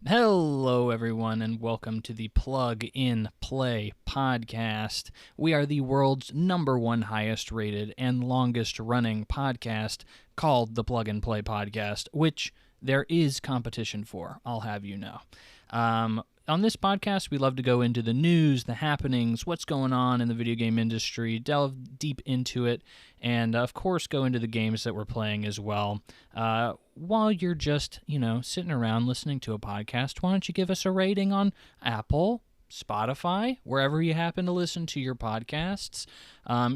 Hello, everyone, and welcome to the Plug in Play podcast. We are the world's #1 highest rated and longest running podcast called the Plug in Play podcast, which there is competition for, I'll have you know. On this podcast, we love to go into the news, the happenings, what's going on in the video game industry, delve deep into it, and of course go into the games that we're playing as well. While you're just, sitting around listening to a podcast, why don't you give us a rating on Apple, Spotify, wherever you happen to listen to your podcasts.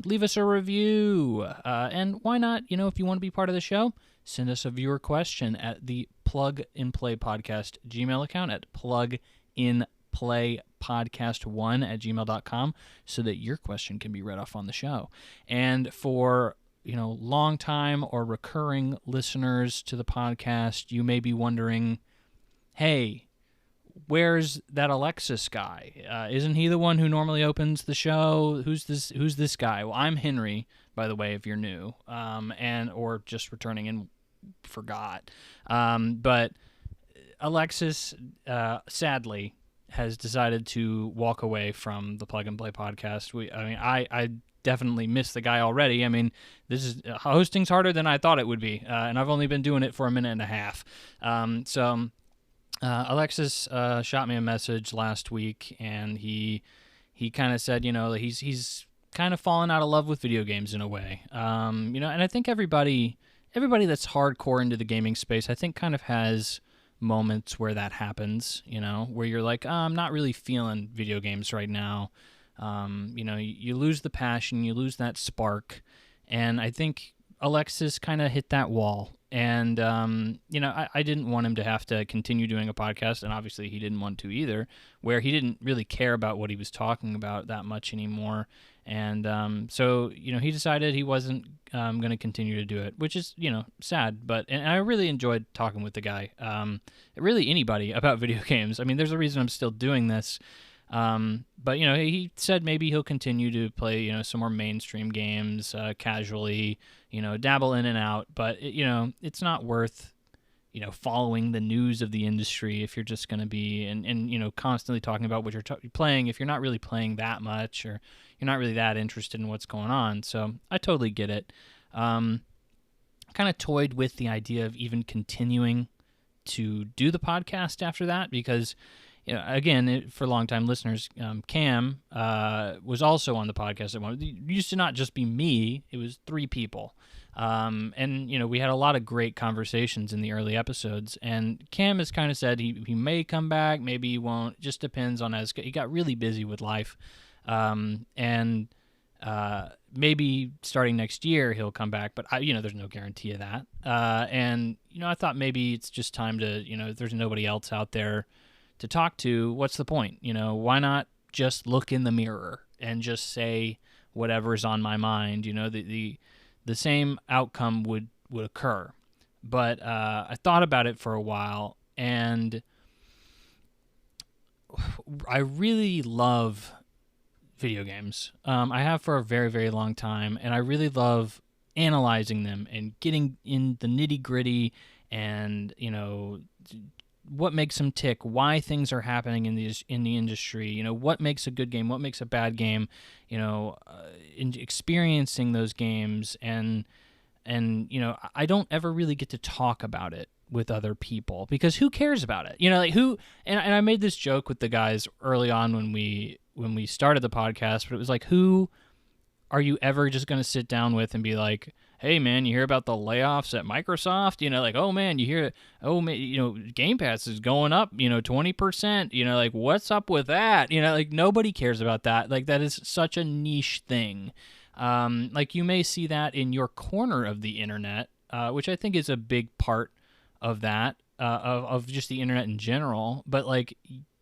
Leave us a review. And why not, if you want to be part of the show, send us a viewer question at the Plug in Play Podcast Gmail account at pluginplaypodcast1@gmail.com so that your question can be read off on the show. And for long time or recurring listeners to the podcast, you may be wondering, hey, where's that Alexis guy? Isn't he the one who normally opens the show? Who's this guy? Well, I'm Henry, by the way, if you're new, or just returning and forgot. But Alexis, sadly, has decided to walk away from the Plug and Play podcast. I definitely miss the guy already. Hosting's harder than I thought it would be, and I've only been doing it for a minute and a half. Alexis shot me a message last week, and he kind of said, he's kind of fallen out of love with video games in a way. And I think everybody that's hardcore into the gaming space, I think, kind of has moments where that happens, where you're like, I'm not really feeling video games right now. You lose the passion, you lose that spark, and I think Alexis kind of hit that wall. And, I didn't want him to have to continue doing a podcast, and obviously he didn't want to either, where he didn't really care about what he was talking about that much anymore. And so he decided he wasn't going to continue to do it, which is, sad. And I really enjoyed talking with the guy, really anybody about video games. There's a reason I'm still doing this. But he said maybe he'll continue to play, some more mainstream games, casually, dabble in and out, but it's not worth, following the news of the industry if you're just going to be, and constantly talking about what you're playing if you're not really playing that much, or you're not really that interested in what's going on. So I totally get it. Kind of toyed with the idea of even continuing to do the podcast after that, because again, for longtime listeners, Cam was also on the podcast at one. It used to not just be me; it was 3 people, and we had a lot of great conversations in the early episodes. And Cam has kind of said he may come back, maybe he won't. It just depends on he got really busy with life, and maybe starting next year he'll come back. But there's no guarantee of that. And I thought maybe it's just time to if there's nobody else out there to talk to, what's the point? Why not just look in the mirror and just say whatever's on my mind? The same outcome would occur. But I thought about it for a while, and I really love video games. I have for a very, very long time, and I really love analyzing them and getting in the nitty-gritty and, what makes them tick, why things are happening in the industry, what makes a good game, what makes a bad game, in experiencing those games, and I don't ever really get to talk about it with other people, because who cares about it? And I made this joke with the guys early on when we started the podcast, but it was like, who are you ever just going to sit down with and be like, hey, man, you hear about the layoffs at Microsoft? Oh, man, you hear, oh, man, Game Pass is going up, 20%. What's up with that? Nobody cares about that. That is such a niche thing. You may see that in your corner of the internet, which I think is a big part of that, of just the internet in general. But,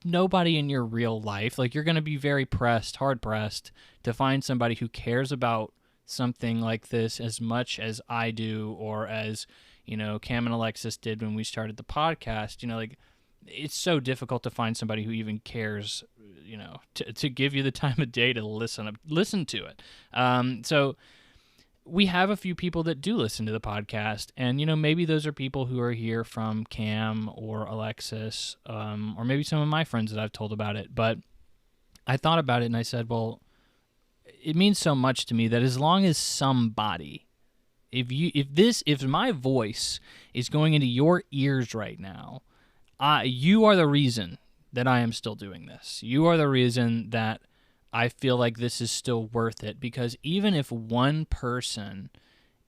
nobody in your real life, you're going to be very hard-pressed to find somebody who cares about something like this as much as I do, or as Cam and Alexis did when we started the podcast. It's so difficult to find somebody who even cares, to give you the time of day to listen to it. So we have a few people that do listen to the podcast, and maybe those are people who are here from Cam or Alexis, or maybe some of my friends that I've told about it. But I thought about it and I said, well, it means so much to me that as long as somebody, if my voice is going into your ears right now, you are the reason that I am still doing this. You are the reason that I feel like this is still worth it, because even if one person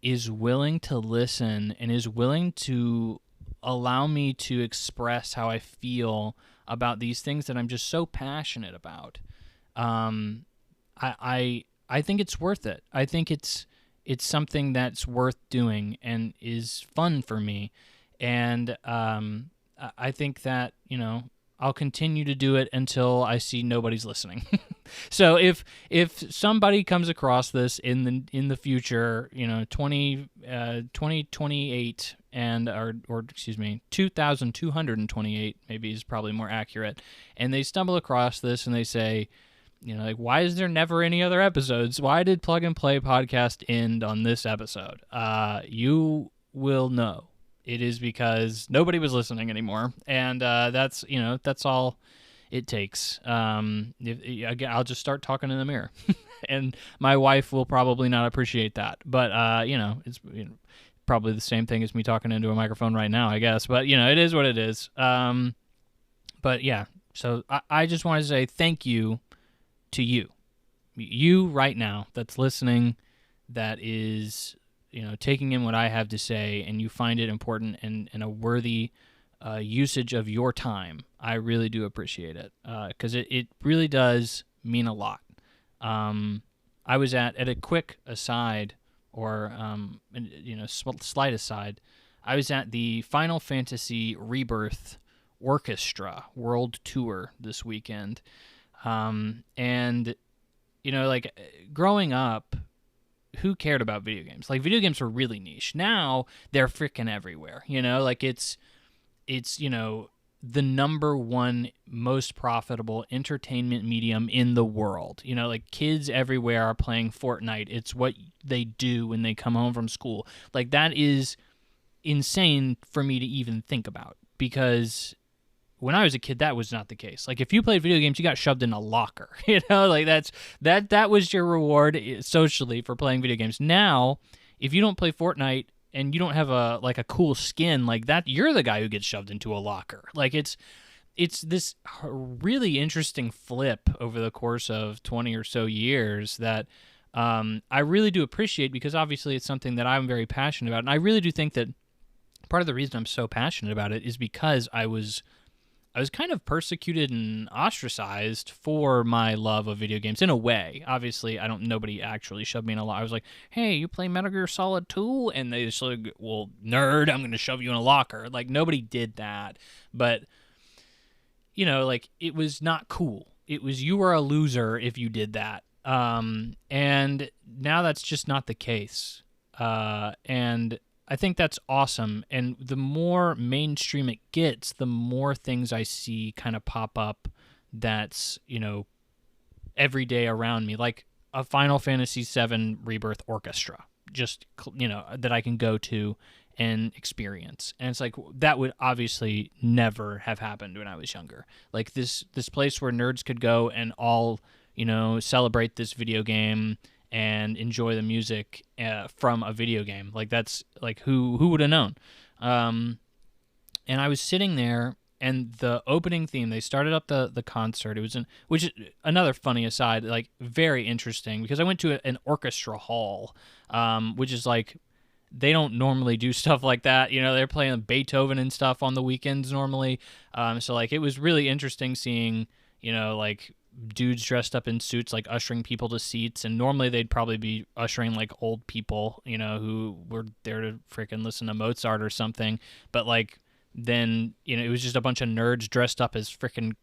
is willing to listen and is willing to allow me to express how I feel about these things that I'm just so passionate about, I think it's worth it. I think it's something that's worth doing and is fun for me, and I think that I'll continue to do it until I see nobody's listening. So if somebody comes across this in the future, 2028 and or excuse me, 2228 maybe is probably more accurate, and they stumble across this and they say, like, why is there never any other episodes? Why did Plug and Play podcast end on this episode? You will know. It is because nobody was listening anymore, and that's all it takes. Again, I'll just start talking in the mirror, and my wife will probably not appreciate that. But it's probably the same thing as me talking into a microphone right now, I guess. But it is what it is. But yeah, so I just want to say thank you to you right now that's listening, that is taking in what I have to say, and you find it important and a worthy usage of your time. I really do appreciate it, because it really does mean a lot. I was at a quick aside, or slight aside, I was at the Final Fantasy Rebirth Orchestra World Tour this weekend, and like growing up, who cared about video games? Like, video games were really niche. Now they're freaking everywhere. Like it's the number one most profitable entertainment medium in the world. Like, kids everywhere are playing Fortnite. It's what they do when they come home from school. Like, that is insane for me to even think about, because when I was a kid, that was not the case. Like, if you played video games, you got shoved in a locker. Like, that was your reward socially for playing video games. Now, if you don't play Fortnite and you don't have a cool skin like that, you're the guy who gets shoved into a locker. Like, it's this really interesting flip over the course of 20 or so years that I really do appreciate, because obviously it's something that I'm very passionate about. And I really do think that part of the reason I'm so passionate about it is because I was kind of persecuted and ostracized for my love of video games in a way. Obviously, nobody actually shoved me in a locker. I was like, hey, you play Metal Gear Solid 2? And they just like, well, nerd, I'm going to shove you in a locker. Like, nobody did that. But, like, it was not cool. It was, you were a loser if you did that. And now that's just not the case. And I think that's awesome, and the more mainstream it gets, the more things I see kind of pop up that's, every day around me, like a Final Fantasy VII Rebirth Orchestra, just, that I can go to and experience. And it's like, that would obviously never have happened when I was younger. Like, this place where nerds could go and all, celebrate this video game and enjoy the music from a video game. Like, that's like, who would have known? And I was sitting there, and the opening theme, they started up the concert. It was which is another funny aside, like, very interesting, because I went to an orchestra hall, which is like, they don't normally do stuff like that. They're playing Beethoven and stuff on the weekends normally. So like, it was really interesting seeing, like, dudes dressed up in suits, like, ushering people to seats, and normally they'd probably be ushering like old people, who were there to freaking listen to Mozart or something. But like, then it was just a bunch of nerds dressed up as freaking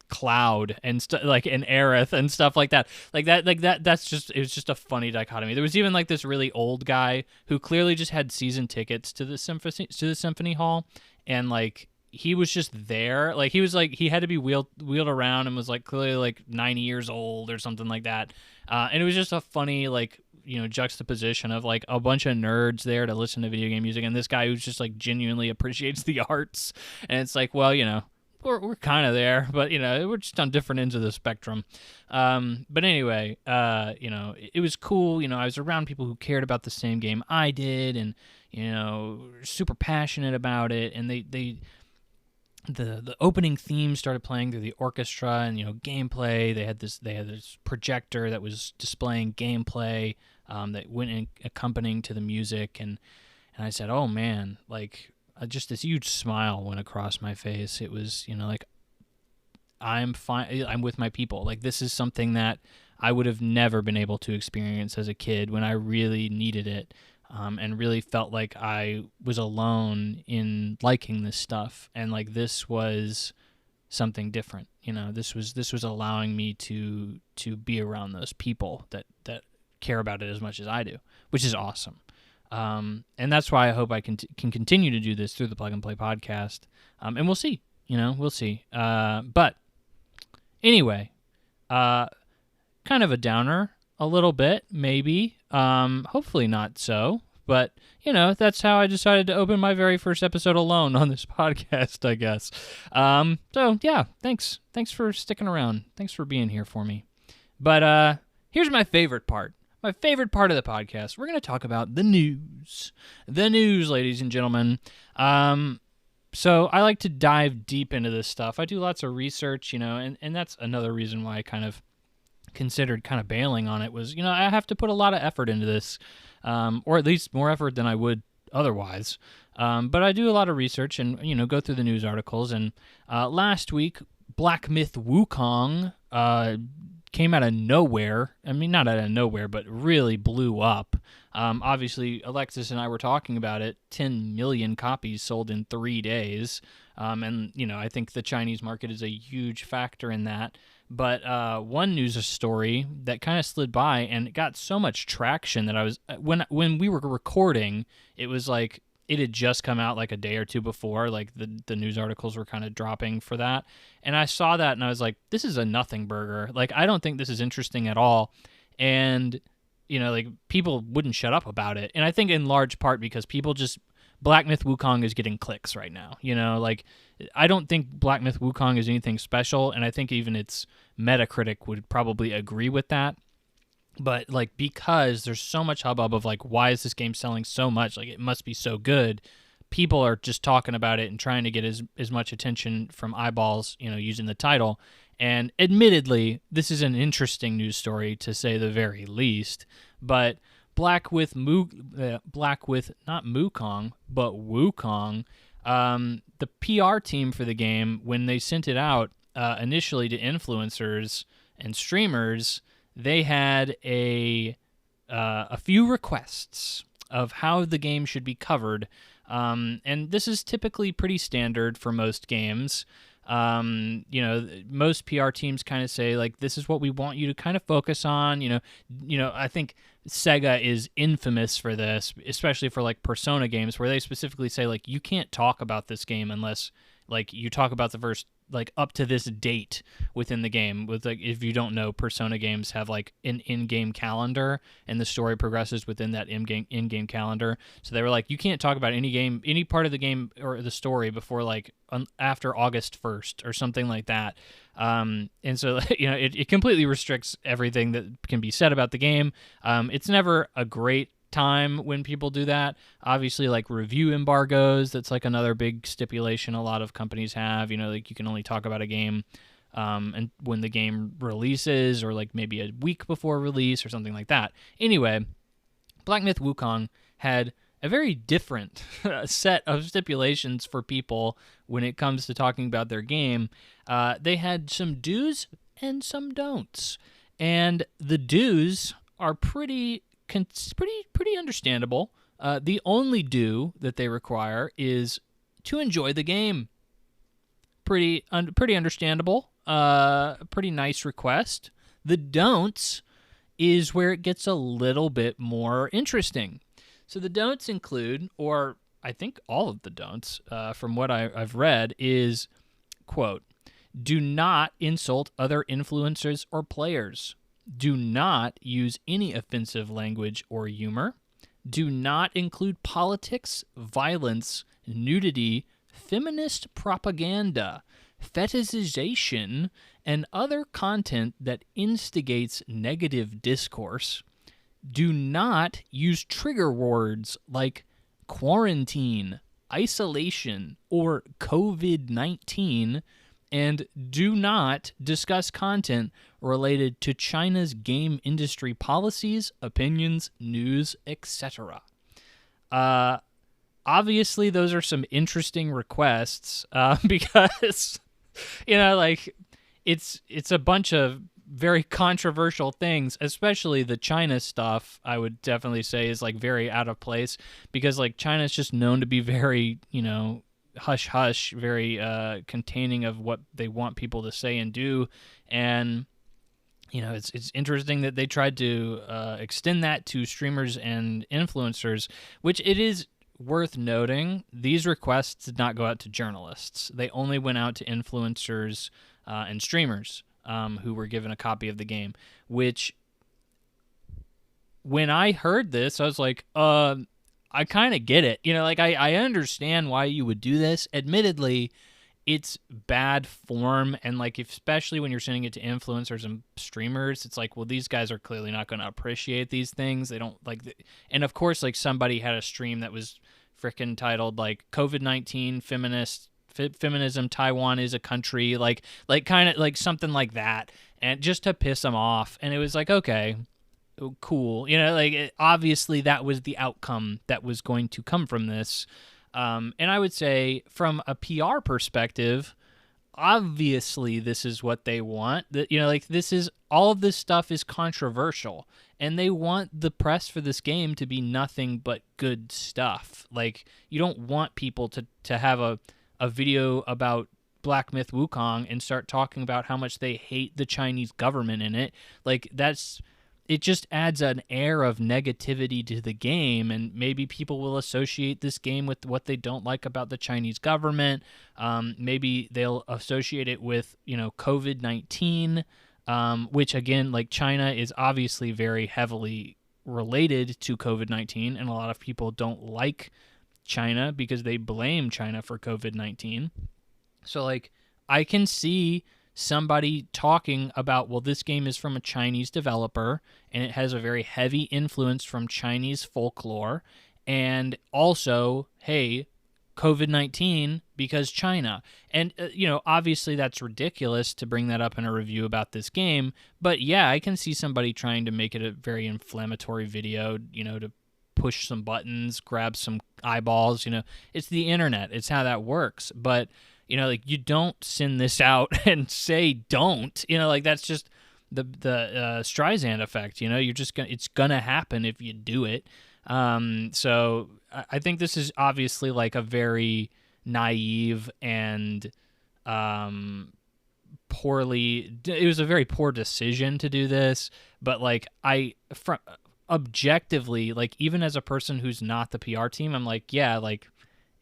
Cloud and like, and Aerith and stuff like that. That's just, it was just a funny dichotomy. There was even like this really old guy who clearly just had season tickets to the symphony hall, and like, he was just there. Like, he was like, he had to be wheeled around, and was like clearly like 90 years old or something like that. And it was just a funny, like, juxtaposition of like a bunch of nerds there to listen to video game music and this guy who's just like genuinely appreciates the arts. And it's like, well, we're kind of there, but we're just on different ends of the spectrum. But anyway, it was cool. I was around people who cared about the same game I did, and super passionate about it. And the opening theme started playing through the orchestra, and gameplay. They had this projector that was displaying gameplay that went in accompanying to the music, and I said, oh man, like. Just this huge smile went across my face. It was, like, I'm fine. I'm with my people. Like, this is something that I would have never been able to experience as a kid when I really needed it, and really felt like I was alone in liking this stuff. And like, this was something different. This was allowing me to be around those people that care about it as much as I do, which is awesome. And that's why I hope I can continue to do this through the Plug and Play podcast. And we'll see, we'll see. But anyway, kind of a downer a little bit, maybe, hopefully not so, but that's how I decided to open my very first episode alone on this podcast, I guess. So yeah, thanks for sticking around. Thanks for being here for me. But, here's my favorite part. My favorite part of the podcast. We're going to talk about the news. The news, ladies and gentlemen. So I like to dive deep into this stuff. I do lots of research, and that's another reason why I kind of considered kind of bailing on it was, I have to put a lot of effort into this, or at least more effort than I would otherwise. But I do a lot of research and, go through the news articles. And last week, Black Myth Wukong came out of nowhere. I mean, not out of nowhere, but really blew up. Obviously, Alexis and I were talking about it. 10 million copies sold in 3 days. And, I think the Chinese market is a huge factor in that. But one news story that kind of slid by and it got so much traction that I was, when we were recording, it was like, it had just come out like a day or two before, like the news articles were kind of dropping for that. And I saw that and I was like, this is a nothing burger. Like, I don't think this is interesting at all. And, like people wouldn't shut up about it. And I think in large part because people just, Black Myth Wukong is getting clicks right now. Like I don't think Black Myth Wukong is anything special. And I think even its Metacritic would probably agree with that. But, like, because there's so much hubbub of, like, why is this game selling so much? Like, it must be so good. People are just talking about it and trying to get as much attention from eyeballs, using the title. And admittedly, this is an interesting news story, to say the very least. But Black with not Mukong, but Wukong, the PR team for the game, when they sent it out initially to influencers and streamers, they had a few requests of how the game should be covered, and this is typically pretty standard for most games. Most PR teams kind of say, like, this is what we want you to kind of focus on. I think Sega is infamous for this, especially for, like, Persona games, where they specifically say, like, you can't talk about this game unless, like, you talk about the first, like, up to this date within the game. With, like, if you don't know, Persona games have, like, an in-game calendar, and the story progresses within that in-game calendar. So they were like, you can't talk about any part of the game or the story before, like, after August 1st or something like that. And so, it completely restricts everything that can be said about the game. It's never a great time when people do that. Obviously, like review embargoes, that's like another big stipulation a lot of companies have. Like you can only talk about a game and when the game releases, or like maybe a week before release or something like that. Anyway, Black Myth Wukong had a very different set of stipulations for people when it comes to talking about their game. They had some do's and some don'ts, and the do's are pretty understandable. The only do that they require is to enjoy the game. Pretty understandable. Pretty nice request. The don'ts is where it gets a little bit more interesting. So the don'ts include, or I think all of the don'ts, from what I've read, is, quote, do not insult other influencers or players. Do not use any offensive language or humor. Do not include politics, violence, nudity, feminist propaganda, fetishization, and other content that instigates negative discourse. Do not use trigger words like quarantine, isolation, or COVID-19, and do not discuss content related to China's game industry policies, opinions, news, etc. Obviously, those are some interesting requests because, like, it's a bunch of very controversial things, especially the China stuff. I would definitely say is like very out of place because like China's just known to be very, hush hush, very containing of what they want people to say and do. And it's interesting that they tried to extend that to streamers and influencers, which it is worth noting these requests did not go out to journalists. They only went out to influencers and streamers who were given a copy of the game, which when I heard this, I was like, I kind of get it. I understand why you would do this. Admittedly, it's bad form, and like especially when you're sending it to influencers and streamers, it's like, well, these guys are clearly not going to appreciate these things. They don't like, and of course, like somebody had a stream that was freaking titled like COVID-19 feminism, Taiwan is a country, like kind of like something like that, and just to piss them off. And it was like, okay, cool, obviously that was the outcome that was going to come from this. And I would say from a PR perspective, obviously this is what they want. That this is all of this stuff is controversial, and they want the press for this game to be nothing but good stuff. Like you don't want people to have a video about Black Myth Wukong and start talking about how much they hate the Chinese government in it. Like it just adds an air of negativity to the game, and maybe people will associate this game with what they don't like about the Chinese government. Maybe they'll associate it with, COVID-19, which again, like China is obviously very heavily related to COVID-19, and a lot of people don't like China because they blame China for COVID-19. So like I can see somebody talking about, well, this game is from a Chinese developer and it has a very heavy influence from Chinese folklore, and also, hey, COVID-19 because China. And, obviously that's ridiculous to bring that up in a review about this game, but yeah, I can see somebody trying to make it a very inflammatory video, to push some buttons, grab some eyeballs, it's the internet, it's how that works. But you don't send this out and say don't. That's just the Streisand effect. You're just it's gonna happen if you do it. So I think this is obviously like a very naive and poorly. It was a very poor decision to do this. But like objectively, like even as a person who's not the PR team, I'm like, yeah, like.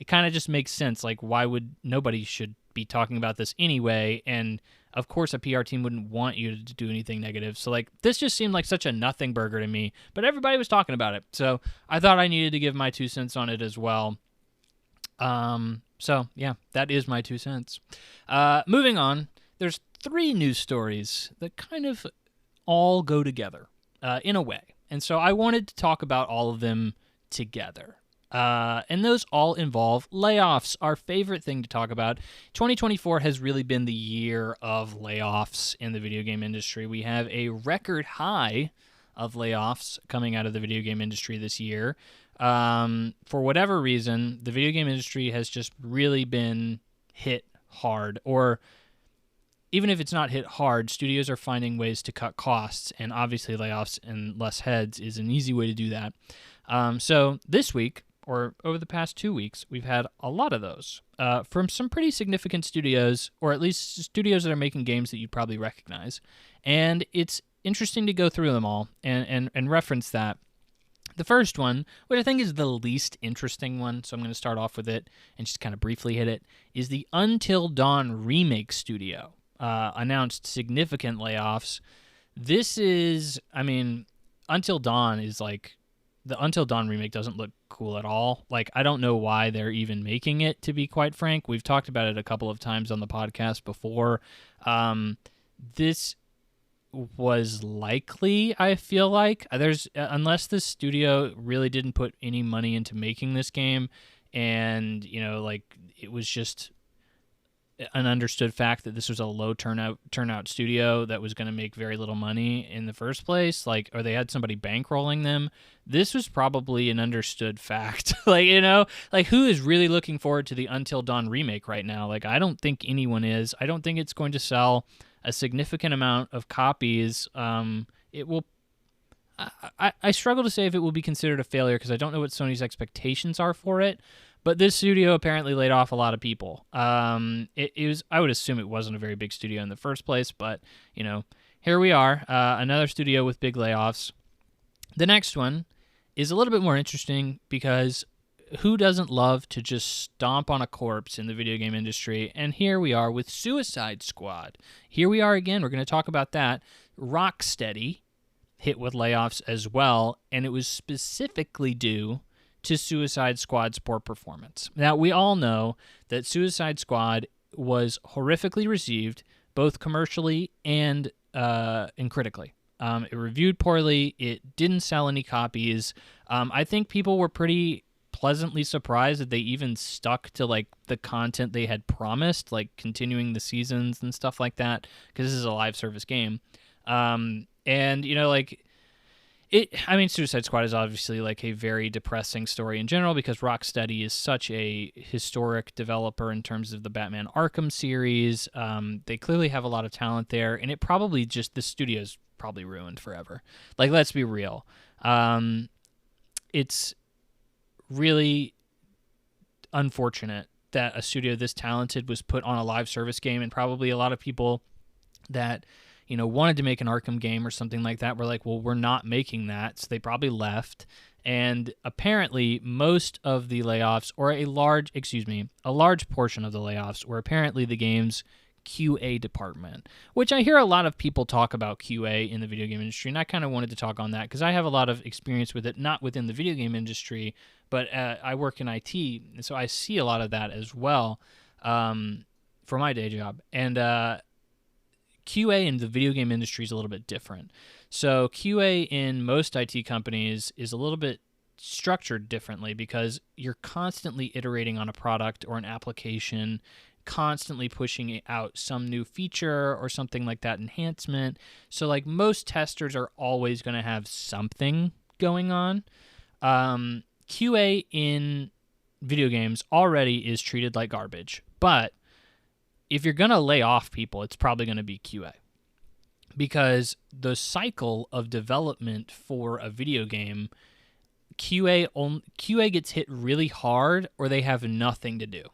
It kind of just makes sense. Like, why would nobody should be talking about this anyway? And of course, a PR team wouldn't want you to do anything negative. So, like, this just seemed like such a nothing burger to me. But everybody was talking about it, so I thought I needed to give my 2 cents on it as well. So yeah, that is my 2 cents. Moving on, there's 3 news stories that kind of all go together in a way, and so I wanted to talk about all of them together. And those all involve layoffs, our favorite thing to talk about. 2024 has really been the year of layoffs in the video game industry. We have a record high of layoffs coming out of the video game industry this year. For whatever reason, the video game industry has just really been hit hard. Or even if it's not hit hard, studios are finding ways to cut costs, and obviously layoffs and less heads is an easy way to do that. So this week, or over the past 2 weeks, we've had a lot of those from some pretty significant studios, or at least studios that are making games that you'd probably recognize. And it's interesting to go through them all and reference that. The first one, which I think is the least interesting one, so I'm going to start off with it and just kind of briefly hit it, is the Until Dawn remake studio announced significant layoffs. This is, I mean, Until Dawn is like, the Until Dawn remake doesn't look cool at all. Like, I don't know why they're even making it, to be quite frank. We've talked about it a couple of times on the podcast before. This was likely, I feel like. Unless the studio really didn't put any money into making this game, and, like, it was just an understood fact that this was a low turnout studio that was going to make very little money in the first place, like, or they had somebody bankrolling them. This was probably an understood fact. Like, like, who is really looking forward to the Until Dawn remake right now? Like, I don't think anyone is. I don't think it's going to sell a significant amount of copies. It will. I struggle to say if it will be considered a failure because I don't know what Sony's expectations are for it. But this studio apparently laid off a lot of people. It was, I would assume it wasn't a very big studio in the first place, but, here we are, another studio with big layoffs. The next one is a little bit more interesting because who doesn't love to just stomp on a corpse in the video game industry? And here we are with Suicide Squad. Here we are again. We're going to talk about that. Rocksteady hit with layoffs as well, and it was specifically due to Suicide Squad's poor performance. Now, we all know that Suicide Squad was horrifically received, both commercially and critically. It reviewed poorly. It didn't sell any copies. I think people were pretty pleasantly surprised that they even stuck to, like, the content they had promised, like continuing the seasons and stuff like that, because this is a live service game. And, Suicide Squad is obviously like a very depressing story in general because Rocksteady is such a historic developer in terms of the Batman Arkham series. They clearly have a lot of talent there, and the studio's probably ruined forever. Like, let's be real. It's really unfortunate that a studio this talented was put on a live service game, and probably a lot of people that wanted to make an Arkham game or something like that were like, well, we're not making that. So they probably left. And apparently most of the layoffs, or a large portion of the layoffs, were apparently the game's QA department, which I hear a lot of people talk about QA in the video game industry. And I kind of wanted to talk on that because I have a lot of experience with it, not within the video game industry, but I work in IT. And so I see a lot of that as well for my day job. And, QA in the video game industry is a little bit different. So QA in most IT companies is a little bit structured differently because you're constantly iterating on a product or an application, constantly pushing out some new feature or something like that, enhancement. So, like, most testers are always going to have something going on. QA in video games already is treated like garbage, but if you're going to lay off people, it's probably going to be QA because the cycle of development for a video game, QA gets hit really hard or they have nothing to do.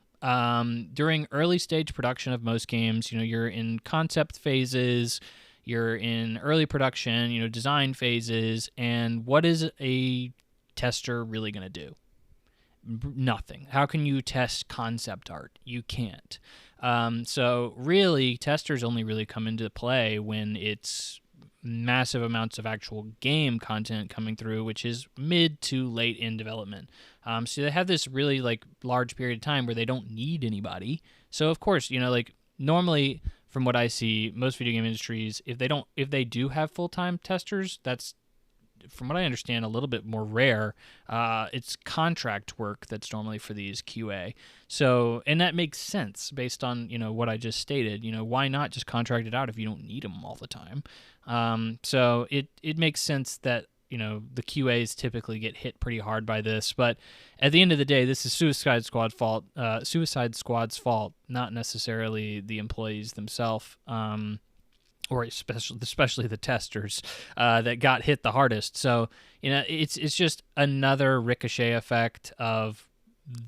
During early stage production of most games, you're in concept phases, you're in early production, design phases, and what is a tester really going to do? Nothing. How can you test concept art? You can't. So really, testers only really come into play when it's massive amounts of actual game content coming through, which is mid to late in development. So they have this really, like, large period of time where they don't need anybody. So of course, like, normally from what I see, most video game industries, if they do have full-time testers, that's, from what I understand, a little bit more rare. It's contract work that's normally for these QA. So, and that makes sense based on, what I just stated. Why not just contract it out if you don't need them all the time? So it makes sense that, the QAs typically get hit pretty hard by this. But at the end of the day, this is Suicide Squad's fault, not necessarily the employees themselves. Or especially the testers that got hit the hardest. So, it's just another ricochet effect of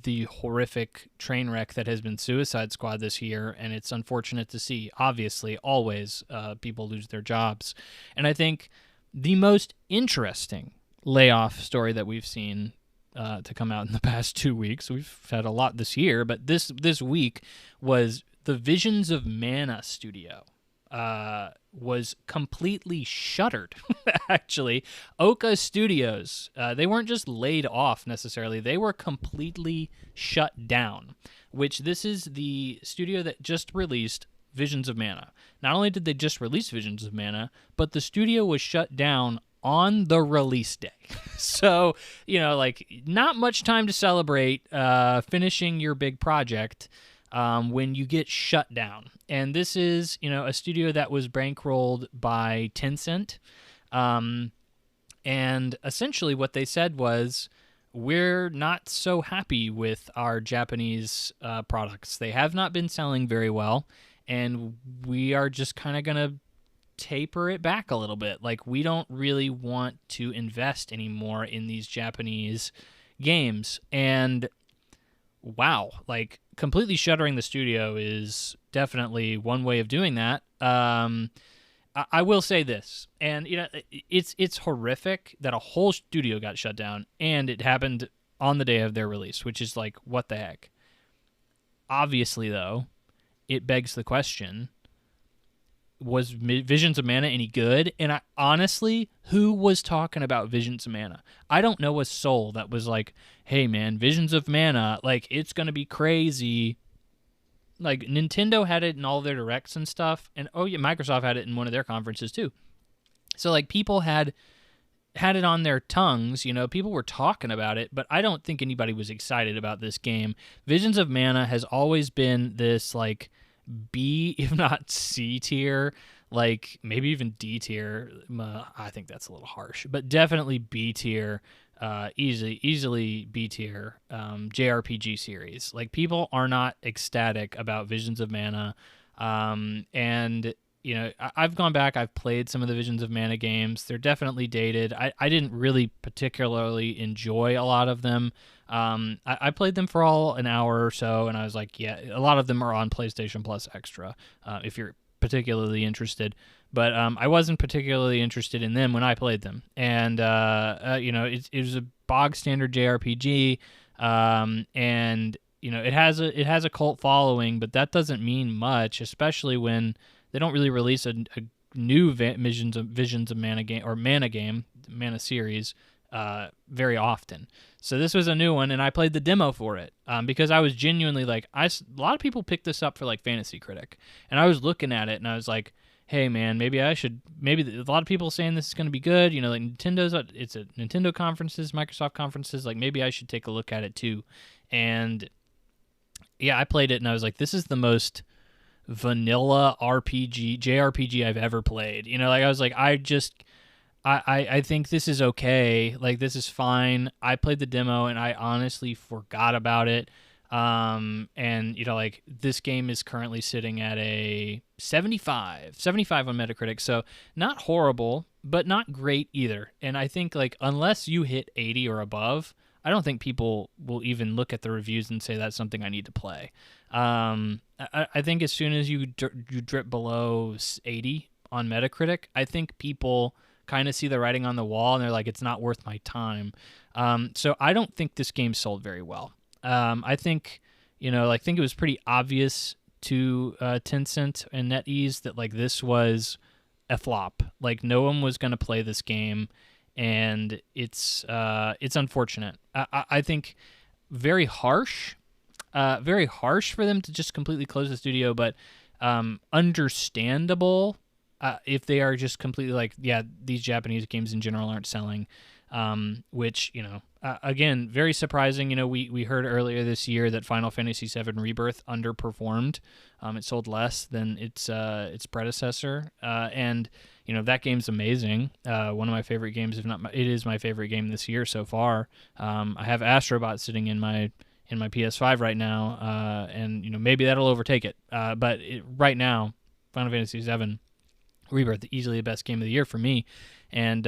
the horrific train wreck that has been Suicide Squad this year, and it's unfortunate to see. Obviously, always people lose their jobs. And I think the most interesting layoff story that we've seen to come out in the past 2 weeks, we've had a lot this year, but this week was the Visions of Mana studio. was completely shuttered. Actually, Oka Studios, they weren't just laid off necessarily; they were completely shut down. Which this is the studio that just released Visions of Mana. Not only did they just release Visions of Mana, but the studio was shut down on the release day. So, like, not much time to celebrate finishing your big project when you get shut down. And this is, a studio that was bankrolled by Tencent. And essentially what they said was, we're not so happy with our Japanese products. They have not been selling very well, and we are just kind of going to taper it back a little bit. Like, we don't really want to invest anymore in these Japanese games. And wow, like, completely shuttering the studio is definitely one way of doing that. I will say this, and it's horrific that a whole studio got shut down, and it happened on the day of their release, which is like, what the heck? Obviously, though, it begs the question: was Visions of Mana any good? And honestly, who was talking about Visions of Mana? I don't know a soul that was like, "Hey, man, Visions of Mana, like, it's gonna be crazy." Like, Nintendo had it in all their directs and stuff, and Microsoft had it in one of their conferences too. So, like, people had it on their tongues, people were talking about it, but I don't think anybody was excited about this game. Visions of Mana has always been this, like, B, if not C tier, like, maybe even D tier. I think that's a little harsh, but definitely B tier. Easily B tier JRPG series. Like, people are not ecstatic about Visions of Mana, and I've gone back. I've played some of the Visions of Mana games. They're definitely dated. I didn't really particularly enjoy a lot of them. I played them for all an hour or so, and I was like, yeah, a lot of them are on PlayStation Plus Extra, if you're particularly interested. But I wasn't particularly interested in them when I played them. And, it was a bog standard JRPG, and, it has a cult following, but that doesn't mean much, especially when they don't really release a new Visions of Mana game, or Mana series, very often. So this was a new one, and I played the demo for it because I was genuinely like, a lot of people picked this up for, like, Fantasy Critic, and I was looking at it, and I was like, hey, man, maybe a lot of people saying this is going to be good, like, it's at Nintendo conferences, Microsoft conferences, like, maybe I should take a look at it too. And yeah, I played it, and I was like, this is the most vanilla JRPG I've ever played. I was like, I think this is okay. Like, this is fine. I played the demo, and I honestly forgot about it. And, like, this game is currently sitting at a 75 on Metacritic. So not horrible, but not great either. And I think, like, unless you hit 80 or above, I don't think people will even look at the reviews and say that's something I need to play. I think as soon as you drip below 80 on Metacritic, I think people kind of see the writing on the wall, and they're like, it's not worth my time. So I don't think this game sold very well. I think, I think it was pretty obvious to Tencent and NetEase that, like, this was a flop. Like, no one was going to play this game, and it's unfortunate. I think very harsh for them to just completely close the studio, but understandable if they are just completely like, yeah, these Japanese games in general aren't selling, which, again, very surprising. We heard earlier this year that Final Fantasy VII Rebirth underperformed. It sold less than its predecessor, and that game's amazing. One of my favorite games, if not, it is my favorite game this year so far. I have Astrobot sitting in my PS5 right now, and maybe that'll overtake it. But right now, Final Fantasy VII Rebirth, easily the best game of the year for me, and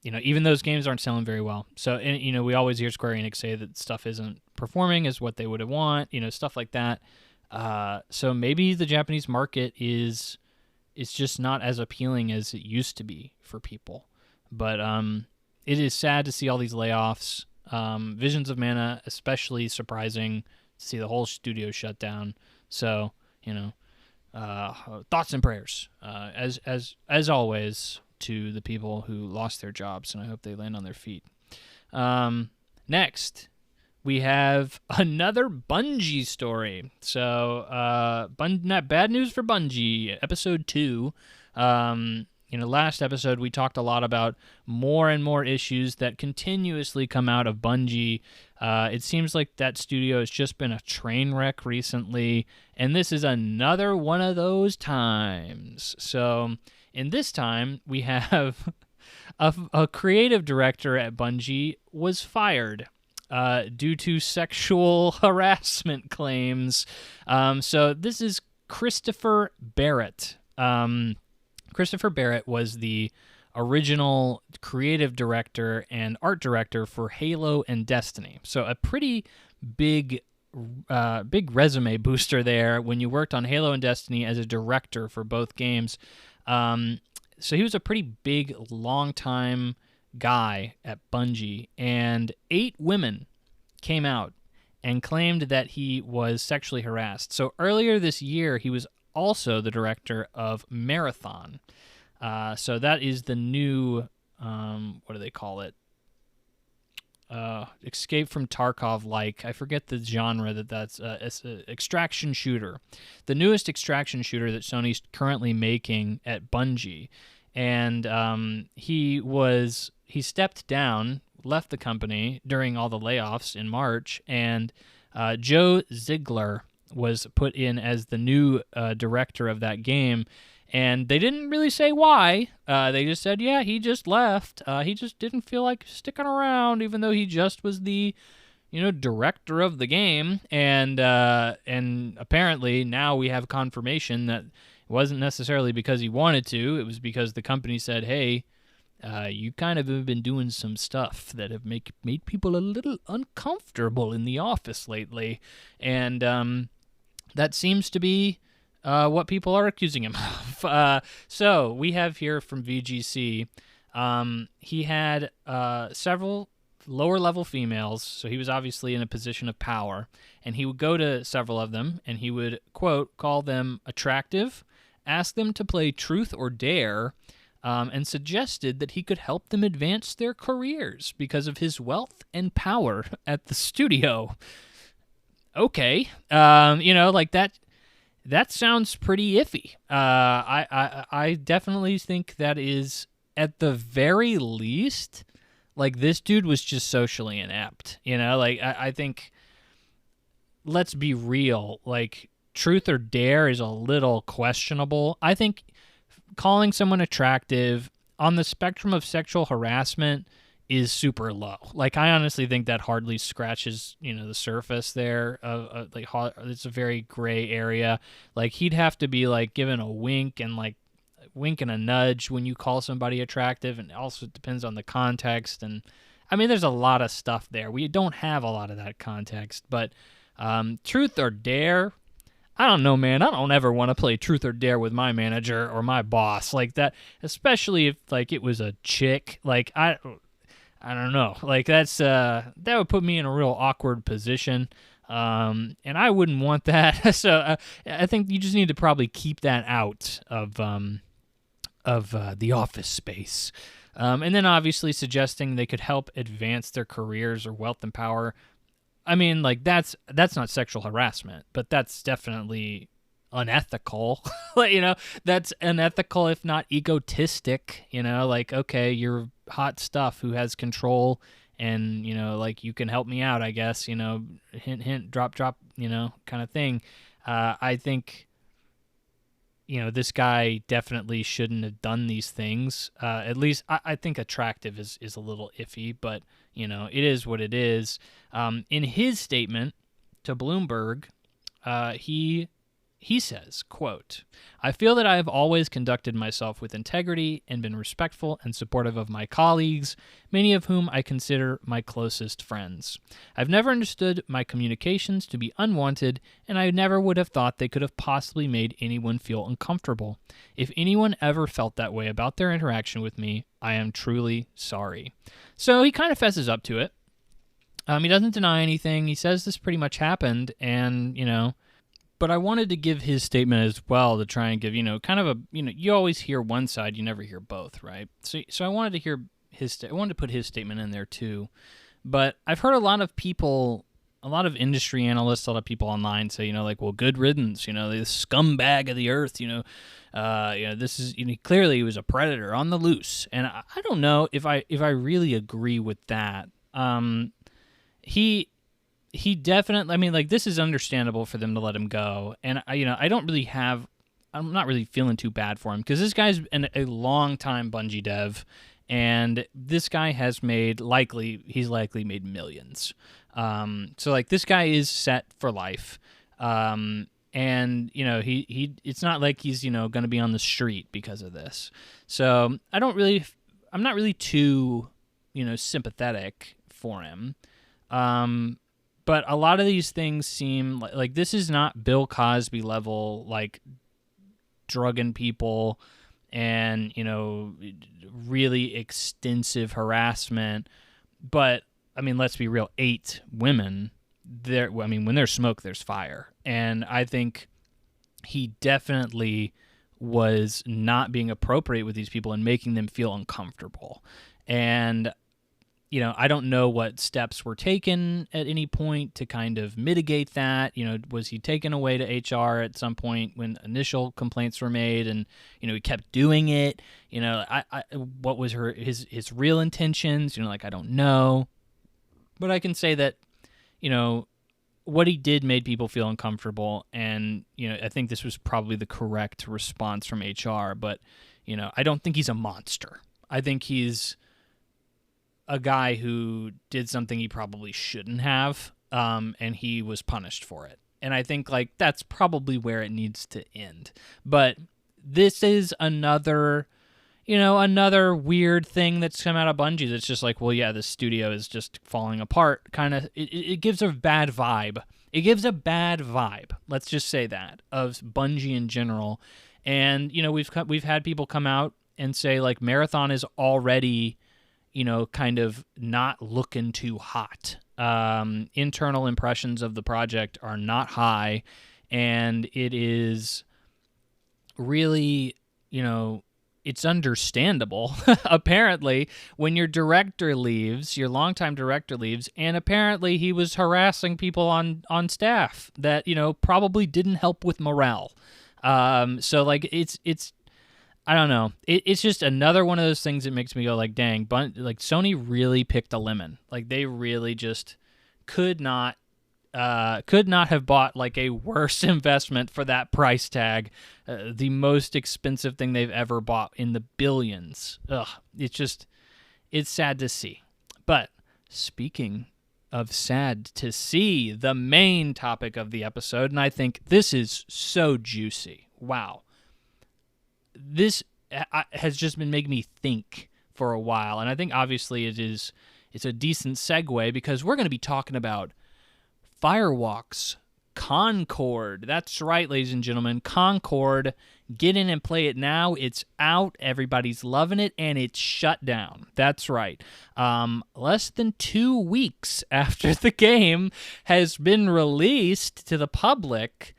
even those games aren't selling very well. So, and, we always hear Square Enix say that stuff isn't performing as what they would have want, stuff like that. So maybe the Japanese market is just not as appealing as it used to be for people. But it is sad to see all these layoffs. Visions of Mana, especially surprising to see the whole studio shut down. So, thoughts and prayers, as always, to the people who lost their jobs, and I hope they land on their feet. Next, we have another Bungie story. So, not bad news for Bungie. Episode 2. Last episode we talked a lot about more and more issues that continuously come out of Bungie. It seems like that studio has just been a train wreck recently, and this is another one of those times. So, in this time, we have a creative director at Bungie was fired due to sexual harassment claims. So this is Christopher Barrett. Christopher Barrett was the original creative director and art director for Halo and Destiny. So a pretty big resume booster there when you worked on Halo and Destiny as a director for both games. So he was a pretty big, long-time guy at Bungie, and 8 women came out and claimed that he was sexually harassed. So earlier this year, he was also the director of Marathon. So that is the new, what do they call it? Escape from Tarkov-like. I forget the genre that's extraction shooter. The newest extraction shooter that Sony's currently making at Bungie. And he stepped down, left the company during all the layoffs in March, and Joe Ziegler was put in as the new director of that game. And they didn't really say why. They just said, yeah, he just left. He just didn't feel like sticking around, even though he just was the, director of the game. And apparently now we have confirmation that it wasn't necessarily because he wanted to. It was because the company said, hey, you kind of have been doing some stuff that have made people a little uncomfortable in the office lately. And that seems to be what people are accusing him of. So we have here from VGC, he had several lower-level females, so he was obviously in a position of power, and he would go to several of them, and he would, quote, call them attractive, ask them to play truth or dare, and suggested that he could help them advance their careers because of his wealth and power at the studio. Okay, like that... That sounds pretty iffy. I definitely think that is, at the very least, like, this dude was just socially inept. I think, let's be real, like, truth or dare is a little questionable. I think calling someone attractive on the spectrum of sexual harassment is super low. Like, I honestly think that hardly scratches, the surface there. It's a very gray area. Like, he'd have to be, like, given a wink and, like, wink and a nudge when you call somebody attractive, and also it depends on the context. And, I mean, there's a lot of stuff there. We don't have a lot of that context. But truth or dare, I don't know, man. I don't ever want to play truth or dare with my manager or my boss like that, especially if, like, it was a chick. Like, I don't know. Like, that would put me in a real awkward position, and I wouldn't want that. So I think you just need to probably keep that out of the office space. And then obviously suggesting they could help advance their careers or wealth and power. I mean, like, that's not sexual harassment, but that's definitely unethical. That's unethical, if not egotistic. Like, okay, you're hot stuff who has control, and like, you can help me out, I guess. Hint hint, drop drop, kind of thing. I think this guy definitely shouldn't have done these things. At least I think attractive is a little iffy, but it is what it is. In his statement to Bloomberg, he says, quote, I feel that I have always conducted myself with integrity and been respectful and supportive of my colleagues, many of whom I consider my closest friends. I've never understood my communications to be unwanted, and I never would have thought they could have possibly made anyone feel uncomfortable. If anyone ever felt that way about their interaction with me, I am truly sorry. So he kind of fesses up to it. He doesn't deny anything. He says this pretty much happened, and, But I wanted to give his statement as well to try and give, kind of a, you always hear one side, you never hear both, right? So I wanted to hear I wanted to put his statement in there too. But I've heard a lot of people, a lot of industry analysts, a lot of people online say, like, well, good riddance, the scumbag of the earth, this is, clearly he was a predator on the loose. And I don't know if I really agree with that. He definitely, I mean, like, this is understandable for them to let him go. And, I'm not really feeling too bad for him because this guy's a long-time Bungie dev, and this guy has he's likely made millions. So, like, this guy is set for life. And, it's not like he's, going to be on the street because of this. So, I'm not really too, sympathetic for him. But a lot of these things seem like this is not Bill Cosby level, like, drugging people and, really extensive harassment. But, I mean, let's be real, 8 women, when there's smoke, there's fire. And I think he definitely was not being appropriate with these people and making them feel uncomfortable. And I don't know what steps were taken at any point to kind of mitigate that. Was he taken away to HR at some point when initial complaints were made, and he kept doing it? What was his real intentions? I don't know, but I can say that what he did made people feel uncomfortable, and I think this was probably the correct response from HR. But I don't think he's a monster. I think he's a guy who did something he probably shouldn't have, and he was punished for it. And I think, like, that's probably where it needs to end. But this is another weird thing that's come out of Bungie that's just like, well, yeah, this studio is just falling apart. Kind of, it gives a bad vibe. It gives a bad vibe, let's just say that, of Bungie in general. And, we've had people come out and say, like, Marathon is already kind of not looking too hot. Internal impressions of the project are not high, and it is really, it's understandable, apparently, when your longtime director leaves, and apparently he was harassing people on staff that, probably didn't help with morale. So, like, it's I don't know. It's just another one of those things that makes me go, like, dang, like, Sony really picked a lemon. Like, they really just could not have bought, like, a worse investment for that price tag. The most expensive thing they've ever bought in the billions. Ugh, it's sad to see. But speaking of sad to see, the main topic of the episode, and I think this is so juicy. Wow. This has just been making me think for a while, and I think obviously it's a decent segue because we're going to be talking about Firewalk's Concord. That's right, ladies and gentlemen, Concord. Get in and play it now. It's out. Everybody's loving it, and it's shut down. That's right. Less than 2 weeks after the game has been released to the public,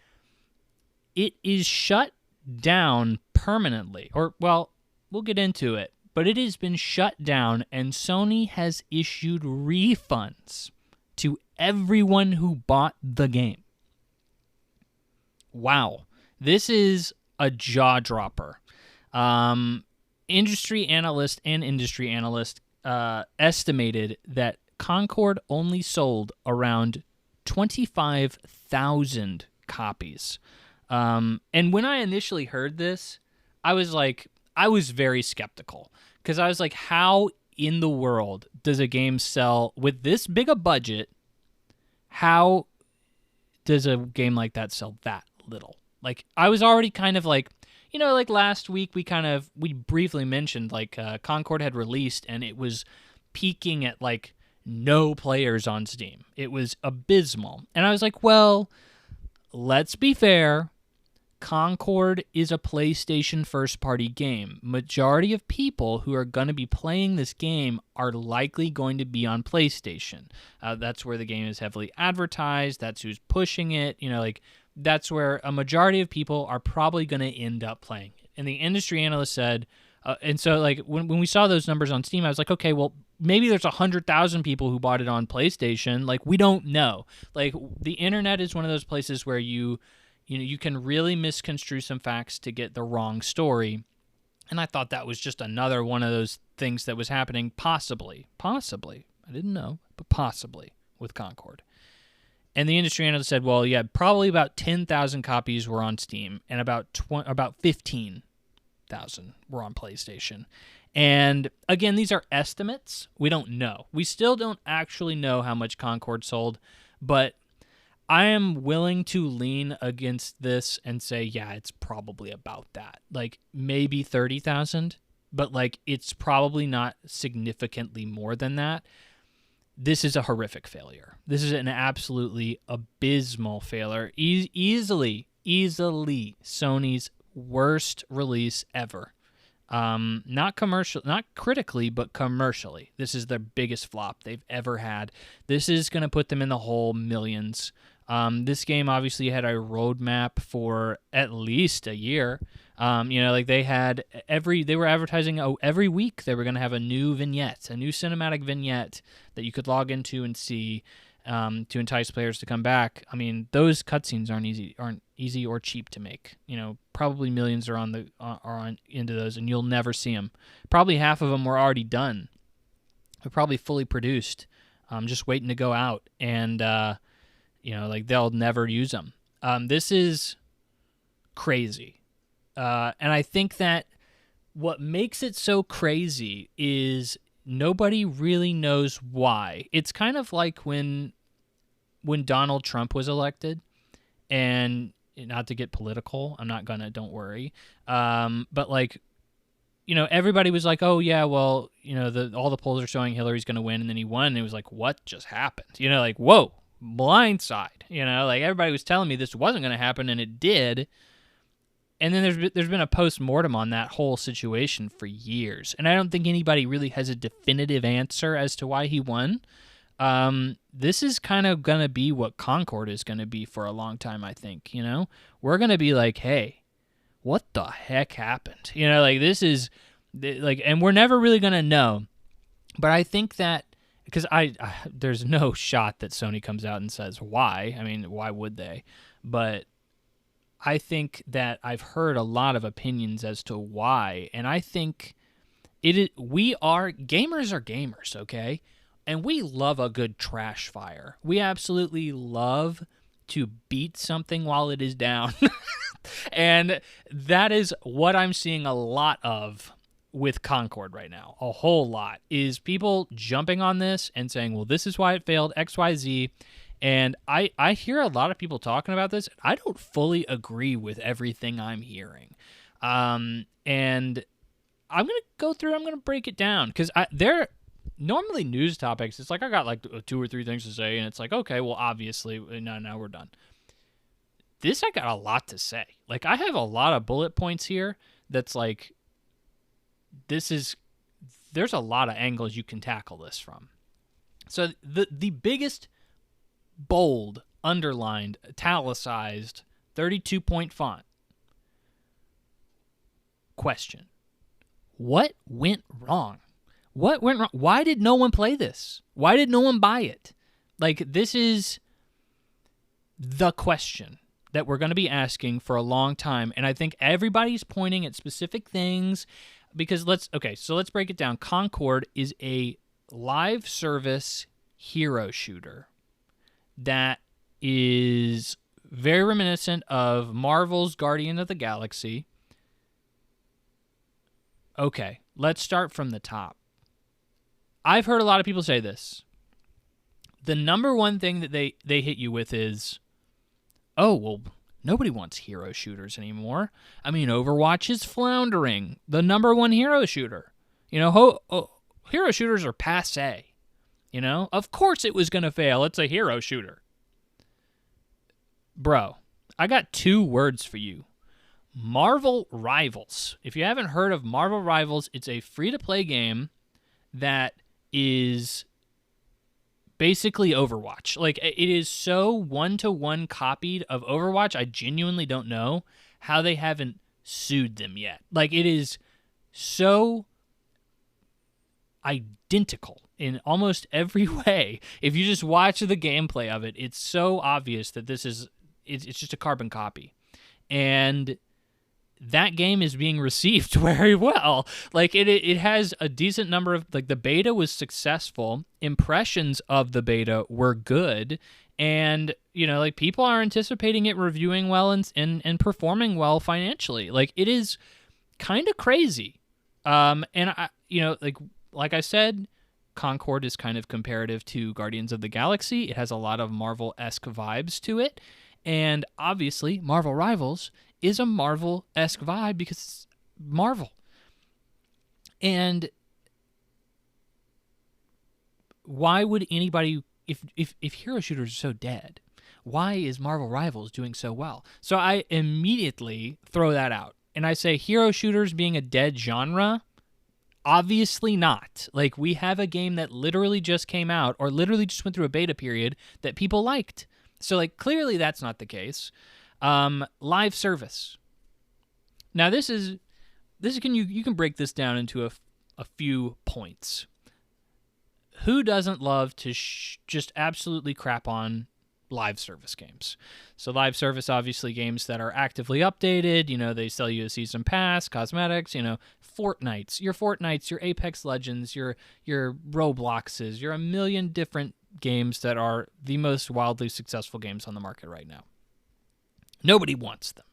it is shut down permanently. Or, well, we'll get into it. But it has been shut down, and Sony has issued refunds to everyone who bought the game. Wow. This is a jaw-dropper. Industry analyst estimated that Concord only sold around 25,000 copies. And when I initially heard this, I was very skeptical. Because I was like, how in the world does a game sell with this big a budget? How does a game like that sell that little? Like, I was already kind of like, like last week we briefly mentioned, like, Concord had released and it was peaking at, like, no players on Steam. It was abysmal. And I was like, well, let's be fair. Concord is a PlayStation first-party game. Majority of people who are going to be playing this game are likely going to be on PlayStation. That's where the game is heavily advertised. That's who's pushing it. that's where a majority of people are probably going to end up playing it. And the industry analyst said, and so like when we saw those numbers on Steam, I was like, okay, well, maybe there's 100,000 people who bought it on PlayStation. Like, we don't know. Like, the internet is one of those places where you can really misconstrue some facts to get the wrong story. And I thought that was just another one of those things that was happening, possibly, I didn't know, but possibly, with Concord. And the industry analyst said, well, yeah, probably about 10,000 copies were on Steam, and about 15,000 were on PlayStation. And again, these are estimates. We don't know. We still don't actually know how much Concord sold, but I am willing to lean against this and say, yeah, it's probably about that. Like, maybe 30,000, but like, it's probably not significantly more than that. This is a horrific failure. This is an absolutely abysmal failure. Easily Sony's worst release ever. Not critically, but commercially. This is their biggest flop they've ever had. This is going to put them in the whole millions. This game obviously had a roadmap for at least a year. Like they were advertising every week they were going to have a new vignette, a new cinematic vignette that you could log into and see to entice players to come back. I mean, those cutscenes aren't easy or cheap to make. Probably millions are on into those, and you'll never see them. Probably half of them were already done. They're probably fully produced, just waiting to go out, and like they'll never use them. This is crazy. And I think that what makes it so crazy is nobody really knows why. It's kind of like when Donald Trump was elected, and not to get political, I'm not gonna, don't worry. But like, everybody was like, oh yeah, well, all the polls are showing Hillary's gonna win, and then he won, and it was like, what just happened? Like, whoa, blindside. Like everybody was telling me this wasn't gonna happen, and it did. And then there's been a post-mortem on that whole situation for years. And I don't think anybody really has a definitive answer as to why he won. This is kind of going to be what Concord is going to be for a long time, I think. We're going to be like, hey, what the heck happened? This is, like, and we're never really going to know. But I think that, because there's no shot that Sony comes out and says why. I mean, why would they? But I think that I've heard a lot of opinions as to why, and I think gamers are gamers, okay? And we love a good trash fire. We absolutely love to beat something while it is down. And that is what I'm seeing a lot of with Concord right now. A whole lot is people jumping on this and saying, well, this is why it failed, XYZ. And I hear a lot of people talking about this. I don't fully agree with everything I'm hearing. And I'm going to go through, I'm going to break it down, because they're normally news topics. It's like I got like 2 or 3 things to say, and it's like, okay, well, obviously, now we're done. This, I got a lot to say. Like, I have a lot of bullet points here that's like, there's a lot of angles you can tackle this from. So the biggest, bold, underlined, italicized, 32-point font question: what went wrong? What went wrong? Why did no one play this? Why did no one buy it? Like, this is the question that we're going to be asking for a long time, and I think everybody's pointing at specific things, because let's break it down. Concord is a live service hero shooter that is very reminiscent of Marvel's Guardian of the Galaxy. Okay, let's start from the top. I've heard a lot of people say this. The number one thing that they hit you with is, oh, well, nobody wants hero shooters anymore. I mean, Overwatch is floundering. The number one hero shooter. Hero shooters are passé. Of course it was going to fail. It's a hero shooter. Bro, I got 2 words for you. Marvel Rivals. If you haven't heard of Marvel Rivals, it's a free-to-play game that is basically Overwatch. Like, it is so one-to-one copied of Overwatch, I genuinely don't know how they haven't sued them yet. Like, it is so identical in almost every way. If you just watch the gameplay of it, it's so obvious that it's just a carbon copy. And that game is being received very well. Like, it has a decent number of, like, the beta was successful. Impressions of the beta were good. And, like, people are anticipating it reviewing well and performing well financially. Like, it is kind of crazy. And I, like I said, Concord is kind of comparative to Guardians of the Galaxy. It has a lot of Marvel-esque vibes to it. And obviously, Marvel Rivals is a Marvel-esque vibe because it's Marvel. And why would anybody, if hero shooters are so dead, why is Marvel Rivals doing so well? So I immediately throw that out. And I say hero shooters being a dead genre, obviously not. Like, we have a game that literally just came out or literally just went through a beta period that people liked. So, like, clearly that's not the case. Live service. Now, you can break this down into a few points. Who doesn't love to just absolutely crap on live service games? So live service, obviously, games that are actively updated. They sell you a season pass, cosmetics, Fortnites, your Apex Legends, your Robloxes, your a million different games that are the most wildly successful games on the market right now. Nobody wants them,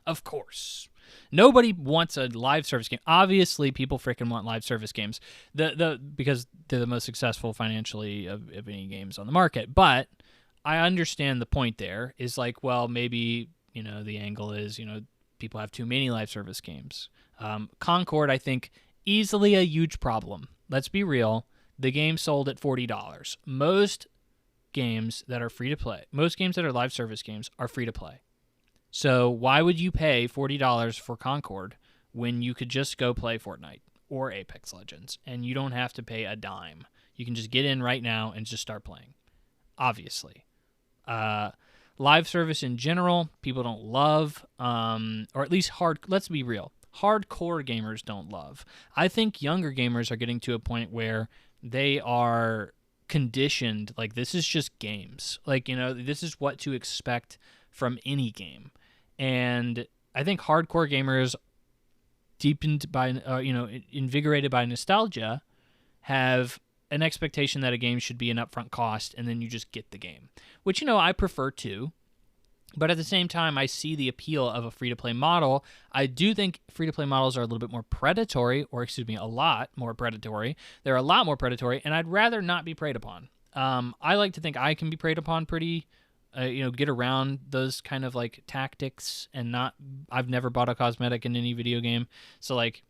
of course. Nobody wants a live service game. Obviously, people freaking want live service games because they're the most successful financially of any games on the market. But I understand the point there is like, well, maybe, the angle is, people have too many live service games. Concord, I think, easily a huge problem. Let's be real. The game sold at $40. Most games that are free to play, most games that are live service games are free to play. So why would you pay $40 for Concord when you could just go play Fortnite or Apex Legends and you don't have to pay a dime? You can just get in right now and just start playing. Obviously. Live service in general, people don't love, or at least let's be real, hardcore gamers don't love. I think younger gamers are getting to a point where they are conditioned, like, this is just games. Like, this is what to expect from any game. And I think hardcore gamers, deepened by, invigorated by nostalgia, have an expectation that a game should be an upfront cost and then you just get the game, which, I prefer too. But at the same time, I see the appeal of a free-to-play model. I do think free-to-play models are a little bit more predatory, a lot more predatory. They're a lot more predatory, and I'd rather not be preyed upon. I like to think I can be preyed upon pretty, get around those kind of, like, tactics and not... I've never bought a cosmetic in any video game, so, like,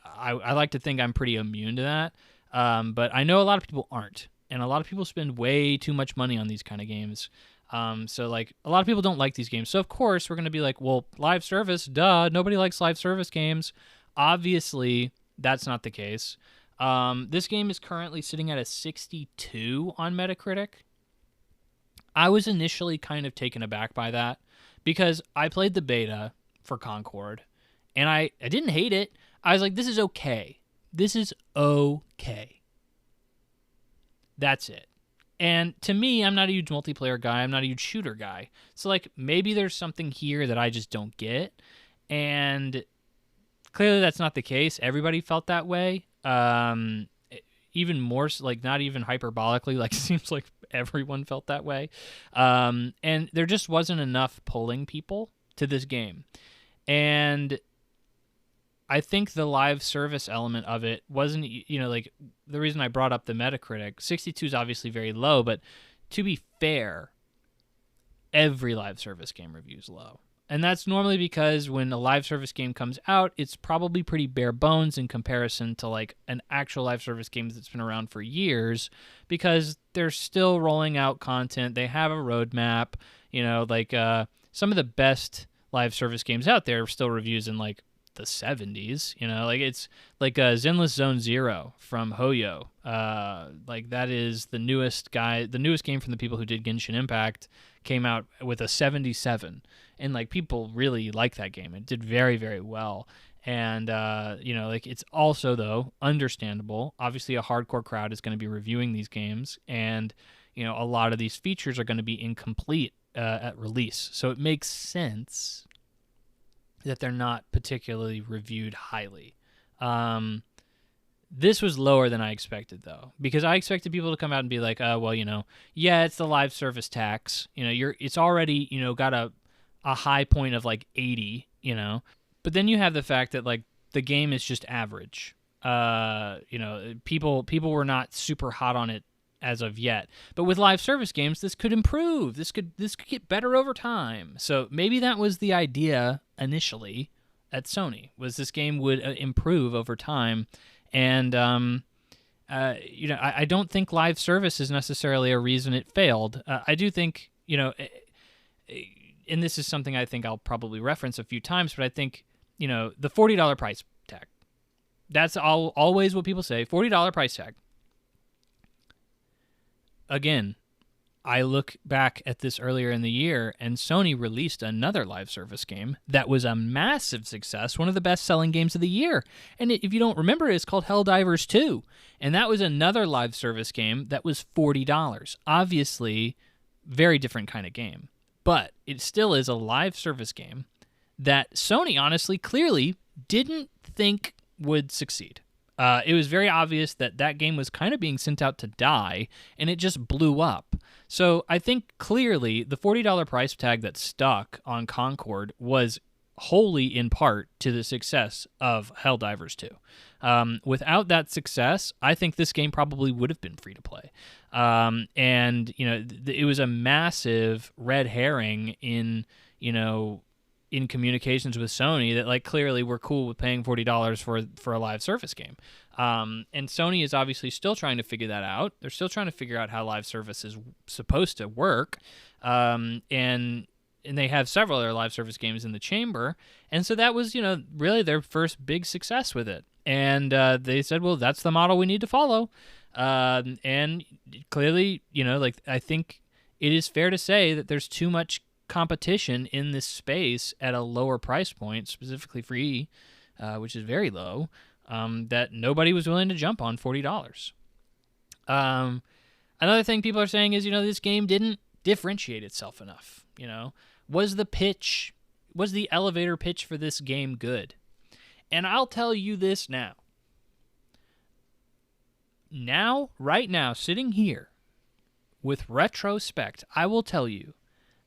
I like to think I'm pretty immune to that. But I know a lot of people aren't, and a lot of people spend way too much money on these kind of games. So, like, a lot of people don't like these games. So, of course, we're going to be like, well, live service, duh. Nobody likes live service games. Obviously, that's not the case. This game is currently sitting at a 62 on Metacritic. I was initially kind of taken aback by that because I played the beta for Concord, and I didn't hate it. I was like, this is okay. This is okay. That's it. And to me, I'm not a huge multiplayer guy. I'm not a huge shooter guy. So, like, maybe there's something here that I just don't get. And clearly that's not the case. Everybody felt that way. Even more, like, not even hyperbolically. Like, it seems like everyone felt that way. And there just wasn't enough pulling people to this game. And I think the live service element of it wasn't, like, the reason I brought up the Metacritic, 62 is obviously very low, but to be fair, every live service game review is low. And that's normally because when a live service game comes out, it's probably pretty bare bones in comparison to, like, an actual live service game that's been around for years, because they're still rolling out content. They have a roadmap, some of the best live service games out there are still reviews in, like, the 70s. You know, like it's like Zenless Zone Zero from Hoyo. Like that is the newest game from the people who did Genshin Impact, came out with a 77, and like people really like that game. It did very, very well. And, you know, like it's also, though, understandable. Obviously, a hardcore crowd is going to be reviewing these games, and, you know, a lot of these features are going to be incomplete at release. So it makes sense that they're not particularly reviewed highly. This was lower than I expected, though, because I expected people to come out and be like, well, you know, yeah, it's the live service tax. You know, it's already, you know, got a high point of like 80, you know. But then you have the fact that like the game is just average. You know, people were not super hot on it as of yet. But with live service games, this could improve. This could get better over time. So maybe that was the idea initially at Sony, was this game would improve over time. And you know, I don't think live service is necessarily a reason it failed. I do think, you know, and this is something I think I'll probably reference a few times, but I think, you know, the $40 price tag, that's always what people say, $40 price tag. Again, I look back at this earlier in the year, and Sony released another live service game that was a massive success, one of the best-selling games of the year. And if you don't remember, it's called Helldivers 2, and that was another live service game that was $40. Obviously, very different kind of game, but it still is a live service game that Sony, honestly, clearly didn't think would succeed. It was very obvious that game was kind of being sent out to die, and it just blew up. So I think clearly the $40 price tag that stuck on Concord was wholly in part to the success of Helldivers 2. Without that success, I think this game probably would have been free to play. And, you know, it was a massive red herring in, you know, in communications with Sony that like clearly we're cool with paying $40 for a live service game. And Sony is obviously still trying to figure that out. They're still trying to figure out how live service is supposed to work. And they have several other live service games in the chamber. And so that was, you know, really their first big success with it. And they said, well, that's the model we need to follow. And clearly, you know, like I think it is fair to say that there's too much competition in this space at a lower price point, specifically free, which is very low, that nobody was willing to jump on $40. Another thing people are saying is, you know, this game didn't differentiate itself enough. You know, was the elevator pitch for this game good? And I'll tell you this now. Right now, sitting here with retrospect, I will tell you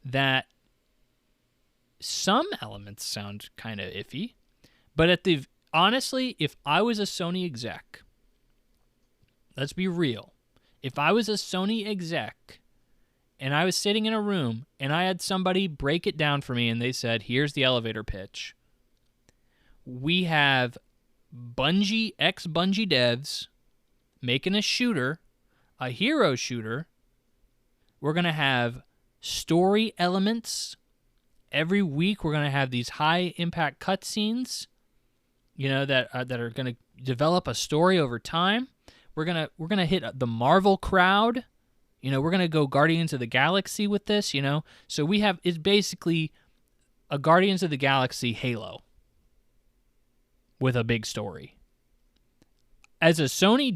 that some elements sound kind of iffy, but honestly, if I was a Sony exec, let's be real, if I was a Sony exec and I was sitting in a room and I had somebody break it down for me and they said, here's the elevator pitch. We have Bungie, ex-Bungie devs making a shooter, a hero shooter. We're going to have story elements. Every week we're going to have these high-impact cutscenes, you know, that are going to develop a story over time. We're gonna hit the Marvel crowd. You know, we're going to go Guardians of the Galaxy with this, you know. So it's basically a Guardians of the Galaxy Halo with a big story. As a Sony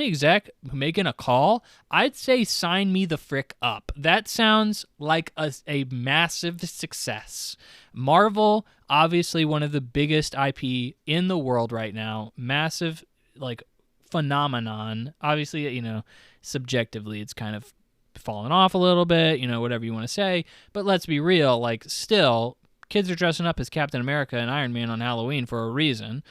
exec making a call, I'd say sign me the frick up. That sounds like a massive success. Marvel, obviously one of the biggest IP in the world right now. Massive, like, phenomenon. Obviously, you know, subjectively it's kind of fallen off a little bit, you know, whatever you want to say. But let's be real, like, still, kids are dressing up as Captain America and Iron Man on Halloween for a reason.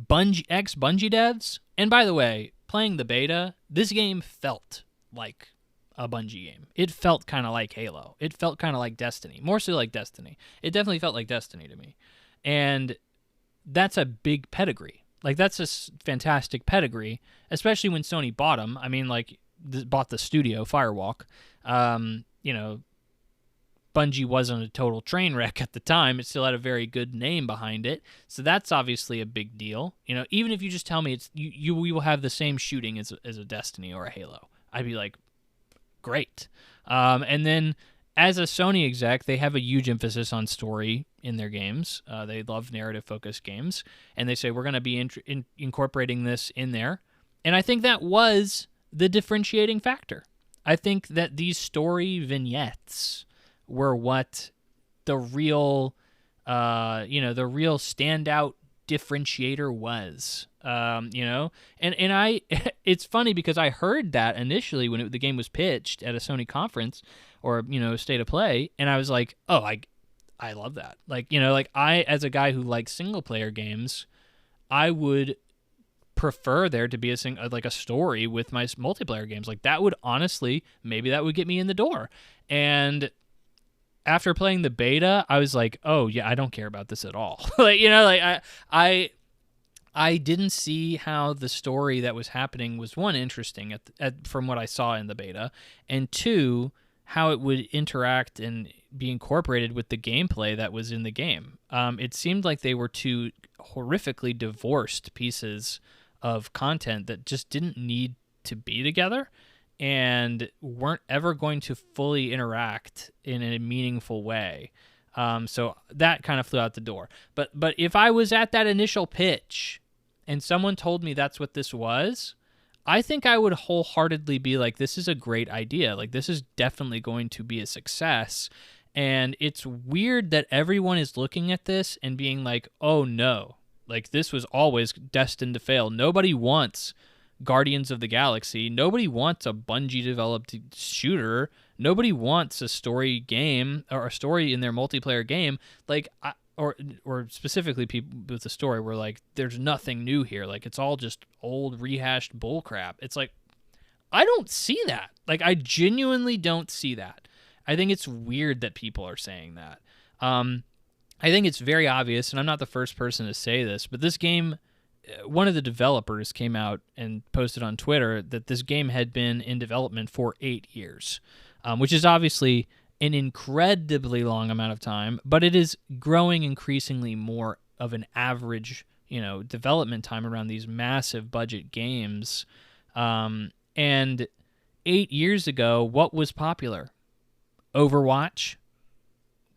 Ex-Bungie devs, and by the way, playing the beta, this game felt like a Bungie game. It felt kind of like Halo. It felt kind of like Destiny, more so like Destiny. It definitely felt like Destiny to me. And that's a big pedigree. Like, that's a fantastic pedigree, especially when Sony bought them. I mean, like, bought the studio, Firewalk. You know, Bungie wasn't a total train wreck at the time. It still had a very good name behind it. So that's obviously a big deal. Even if you just tell me you will have the same shooting as a Destiny or a Halo, I'd be like, great. And then as a Sony exec, they have a huge emphasis on story in their games. They love narrative-focused games, and they say, we're going to be incorporating this in there. And I think that was the differentiating factor. I think that these story vignettes were what the real, the real standout differentiator was. And I, it's funny because I heard that initially when the game was pitched at a Sony conference or State of Play, and I was like, oh, I love that. I, as a guy who likes single player games, I would prefer there to be a story with my multiplayer games. Like, that would honestly, maybe that would get me in the door. And after playing the beta, I was like, oh yeah, I don't care about this at all. I didn't see how the story that was happening was, one, interesting from what I saw in the beta, and two, how it would interact and be incorporated with the gameplay that was in the game. It seemed like they were two horrifically divorced pieces of content that just didn't need to be together and weren't ever going to fully interact in a meaningful way. So that kind of flew out the door. But if I was at that initial pitch and someone told me that's what this was, I think I would wholeheartedly be like, this is a great idea. Like, this is definitely going to be a success. And it's weird that everyone is looking at this and being like, oh no, like, this was always destined to fail. Nobody wants Guardians of the Galaxy. Nobody wants a Bungie-developed shooter. Nobody wants a story game or a story in their multiplayer game. Or specifically people with the story were like, there's nothing new here. Like, it's all just old rehashed bullcrap. It's like, I don't see that. Like, I genuinely don't see that. I think it's weird that people are saying that. I think it's very obvious, and I'm not the first person to say this, but this game, one of the developers came out and posted on Twitter that this game had been in development for 8 years, which is obviously an incredibly long amount of time, but it is growing increasingly more of an average, development time around these massive budget games. And 8 years ago, what was popular? Overwatch,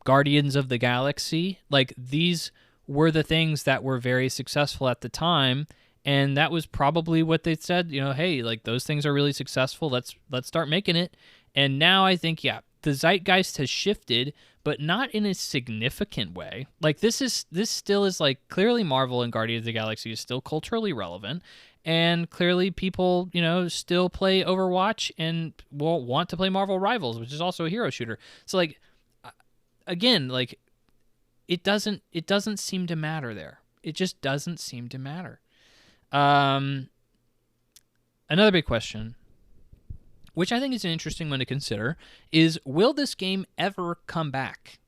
Guardians of the Galaxy, like, these were the things that were very successful at the time, and that was probably what they said, hey, like, those things are really successful, let's start making it. And now I think, yeah, the zeitgeist has shifted, but not in a significant way. Like, this still is, like, clearly Marvel and Guardians of the Galaxy is still culturally relevant, and clearly people, still play Overwatch and will want to play Marvel Rivals, which is also a hero shooter. So, like, again, like, it doesn't seem to matter there. It just doesn't seem to matter. Another big question, which I think is an interesting one to consider, is, will this game ever come back?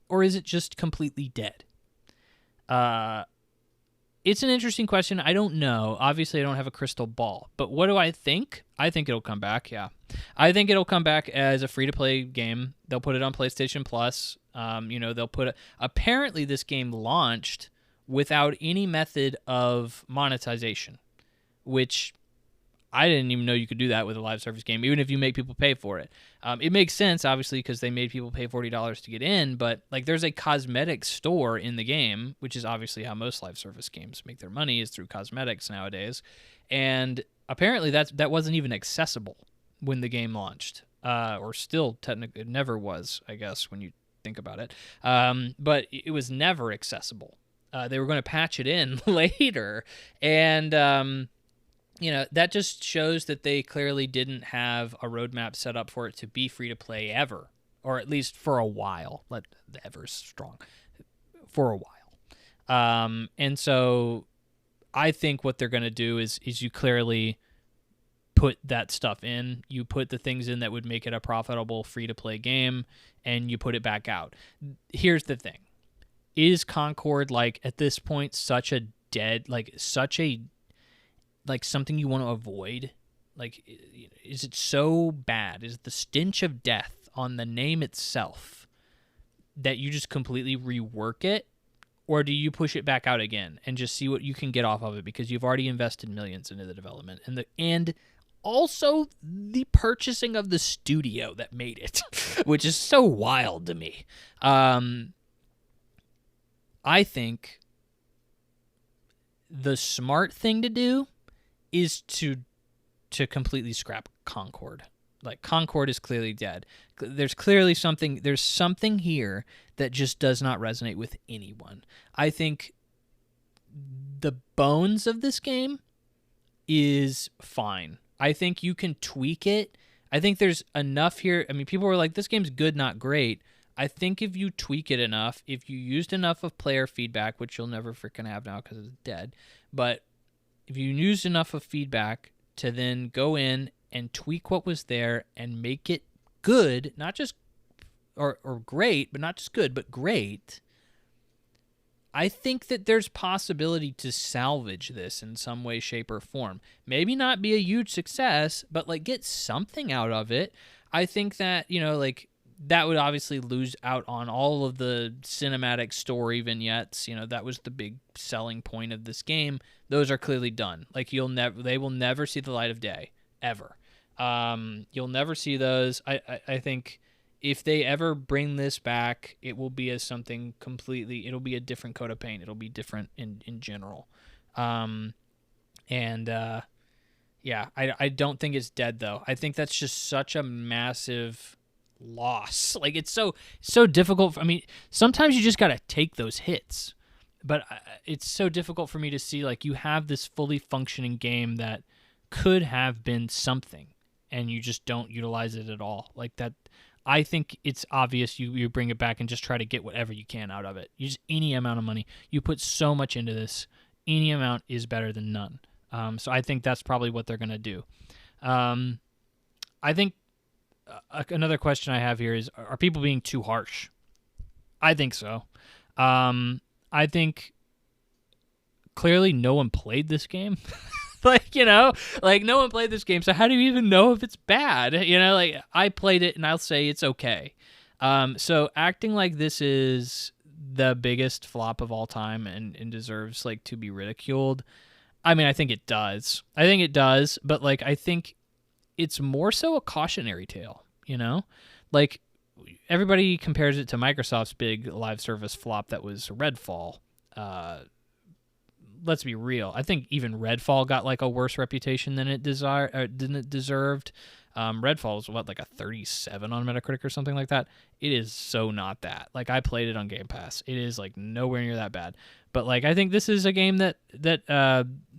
Or is it just completely dead? It's an interesting question. I don't know. Obviously, I don't have a crystal ball. But what do I think? I think it'll come back, yeah. I think it'll come back as a free-to-play game. They'll put it on PlayStation Plus. They'll put apparently this game launched without any method of monetization, which I didn't even know you could do that with a live service game, even if you make people pay for it. It makes sense, obviously, because they made people pay $40 to get in, but, like, there's a cosmetic store in the game, which is obviously how most live service games make their money, is through cosmetics nowadays. And apparently that wasn't even accessible when the game launched, or still technically it never was, I guess, when you think about it. But it was never accessible. They were going to patch it in later, and that just shows that they clearly didn't have a roadmap set up for it to be free to play ever, or at least for a while. Let ever's strong, for a while. And so I think what they're going to do is you clearly put that stuff in. You put the things in that would make it a profitable free to play game, and you put it back out. Here's the thing: is Concord, like, at this point, such a something you want to avoid? Like, is it so bad? Is the stench of death on the name itself that you just completely rework it, or do you push it back out again and just see what you can get off of it because you've already invested millions into the development and also the purchasing of the studio that made it, which is so wild to me. I think the smart thing to do is to completely scrap Concord. Like, Concord is clearly dead. There's clearly something here that just does not resonate with anyone. I think the bones of this game is fine. I think you can tweak it. I think there's enough here. I mean, people were like, this game's good, not great. I think if you tweak it enough, if you used enough of player feedback, which you'll never freaking have now because it's dead, but if you used enough of feedback to then go in and tweak what was there and make it good, not just or great, but not just good, but great, I think that there's possibility to salvage this in some way, shape, or form. Maybe not be a huge success, but like get something out of it. I think that, like, that would obviously lose out on all of the cinematic story vignettes. That was the big selling point of this game. Those are clearly done. Like, they will never see the light of day, ever. You'll never see those. I think if they ever bring this back, it will be as something completely, it'll be a different coat of paint. It'll be different in general. Yeah, I don't think it's dead though. I think that's just such a massive loss. Like, it's so difficult. I mean, sometimes you just got to take those hits, but it's so difficult for me to see, like, you have this fully functioning game that could have been something and you just don't utilize it at all. Like that, I think it's obvious you bring it back and just try to get whatever you can out of it. You just, any amount of money. You put so much into this. Any amount is better than none. So I think that's probably what they're going to do. I think another question I have here is, are people being too harsh? I think so. I think clearly no one played this game. Like, no one played this game, so how do you even know if it's bad? Like, I played it, and I'll say it's okay. So acting like this is the biggest flop of all time and deserves, like, to be ridiculed, I mean, I think it does. But, like, I think it's more so a cautionary tale, Like, everybody compares it to Microsoft's big live service flop that was Redfall. Let's be real. I think even Redfall got like a worse reputation than it deserved. Redfall was like a 37 on Metacritic or something like that. It is so not that. Like, I played it on Game Pass. It is like nowhere near that bad. But like, I think this is a game that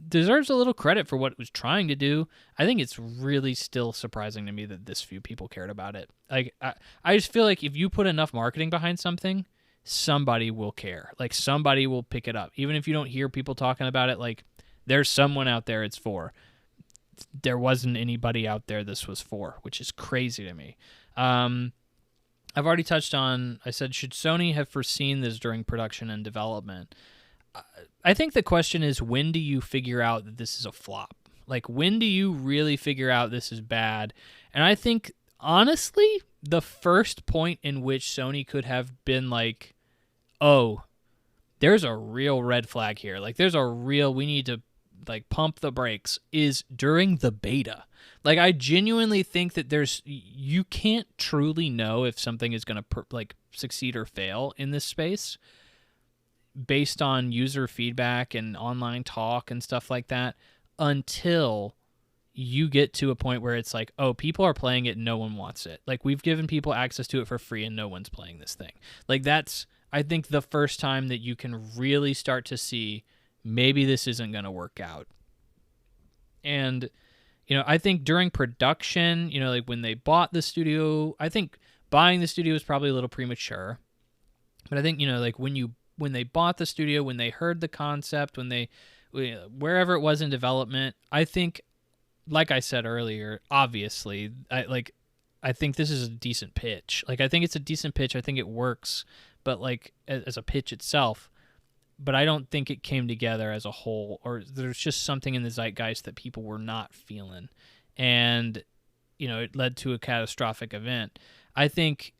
deserves a little credit for what it was trying to do. I think it's really still surprising to me that this few people cared about it. Like, I just feel like if you put enough marketing behind something, somebody will care. Like, somebody will pick it up. Even if you don't hear people talking about it, like, there's someone out there it's for. There wasn't anybody out there this was for, which is crazy to me. I've already touched on, I said, should Sony have foreseen this during production and development? I think the question is, when do you figure out that this is a flop? Like, when do you really figure out this is bad? And I think, honestly, the first point in which Sony could have been like, oh, there's a real red flag here. Like, there's a real, we need to, like, pump the brakes, is during the beta. Like, I genuinely think that you can't truly know if something is going to, succeed or fail in this space based on user feedback and online talk and stuff like that until you get to a point where it's like, oh, people are playing it and no one wants it. Like, we've given people access to it for free and no one's playing this thing. Like, that's, I think, the first time that you can really start to see maybe this isn't going to work out. And, I think during production, like when they bought the studio, I think buying the studio was probably a little premature. But I think, like when they bought the studio, when they heard the concept, wherever it was in development, I think, like I said earlier, obviously, I think this is a decent pitch. Like, I think it's a decent pitch. I think it works, but like as a pitch itself, but I don't think it came together as a whole, or there's just something in the zeitgeist that people were not feeling. And, it led to a catastrophic event. I think,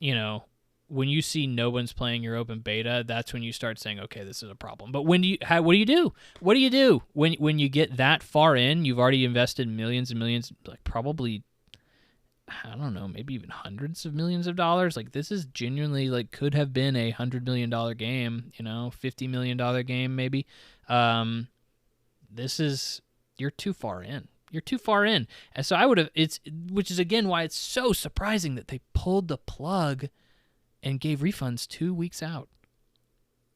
when you see no one's playing your open beta, that's when you start saying, okay, this is a problem. But what do you do? What do you do when you get that far in? You've already invested millions and millions, like probably, I don't know, maybe even hundreds of millions of dollars. Like, this is genuinely, like, could have been a $100 million game, $50 million game maybe. You're too far in. You're too far in. And so which is again why it's so surprising that they pulled the plug and gave refunds 2 weeks out.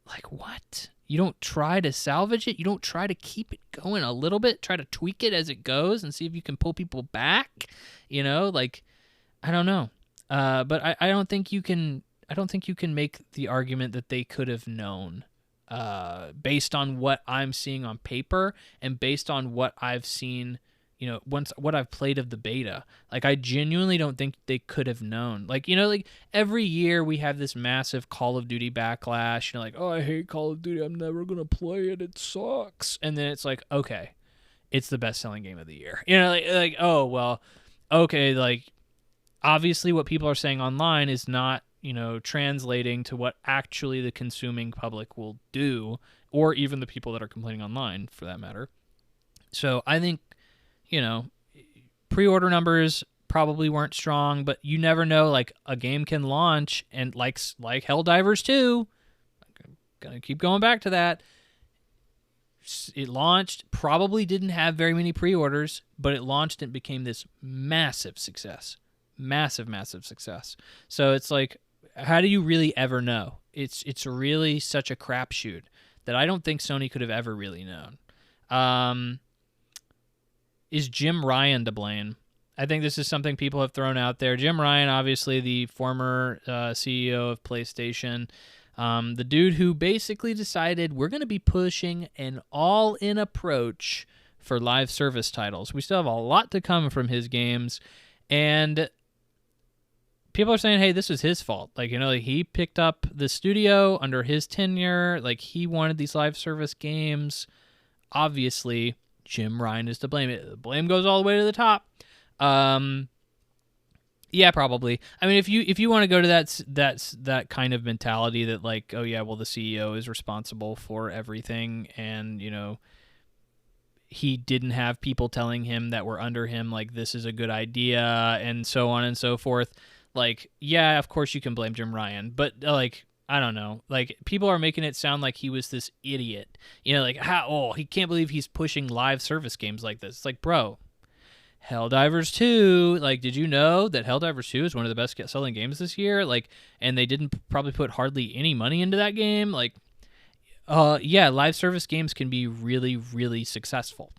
Like, what? You don't try to salvage it? You don't try to keep it going a little bit? Try to tweak it as it goes and see if you can pull people back? Like, I don't know. But I don't think you can make the argument that they could have known based on what I'm seeing on paper and based on what I've seen, what I've played of the beta. Like, I genuinely don't think they could have known. Like, like every year we have this massive Call of Duty backlash. Like, oh, I hate Call of Duty. I'm never going to play it. It sucks. And then it's like, okay, it's the best-selling game of the year. Like, oh, well, okay, like, obviously what people are saying online is not, translating to what actually the consuming public will do, or even the people that are complaining online, for that matter. So I think, pre-order numbers probably weren't strong, but you never know. Like, a game can launch, and like Helldivers 2, I'm gonna keep going back to that. It launched, probably didn't have very many pre-orders, but it launched and became this massive success. Massive success. So it's like, how do you really ever know? It's really such a crapshoot that I don't think Sony could have ever really known. Is Jim Ryan to blame? I think this is something people have thrown out there. Jim Ryan, obviously the former CEO of PlayStation, the dude who basically decided we're going to be pushing an all-in approach for live service titles. We still have a lot to come from his games, and people are saying, hey, this was his fault. Like, like he picked up the studio under his tenure. Like, he wanted these live service games. Obviously, Jim Ryan is to blame. The blame goes all the way to the top. Yeah, probably. I mean, if you want to go to that kind of mentality that, like, oh yeah, well, the CEO is responsible for everything, and he didn't have people telling him that were under him, like, this is a good idea, and so on and so forth. Like, yeah, of course you can blame Jim Ryan, but, like, I don't know. Like, people are making it sound like he was this idiot. Like, he can't believe he's pushing live service games like this. It's like, bro, Helldivers 2, like, did you know that Helldivers 2 is one of the best selling games this year? Like, and they didn't probably put hardly any money into that game? Like, yeah, live service games can be really, really successful.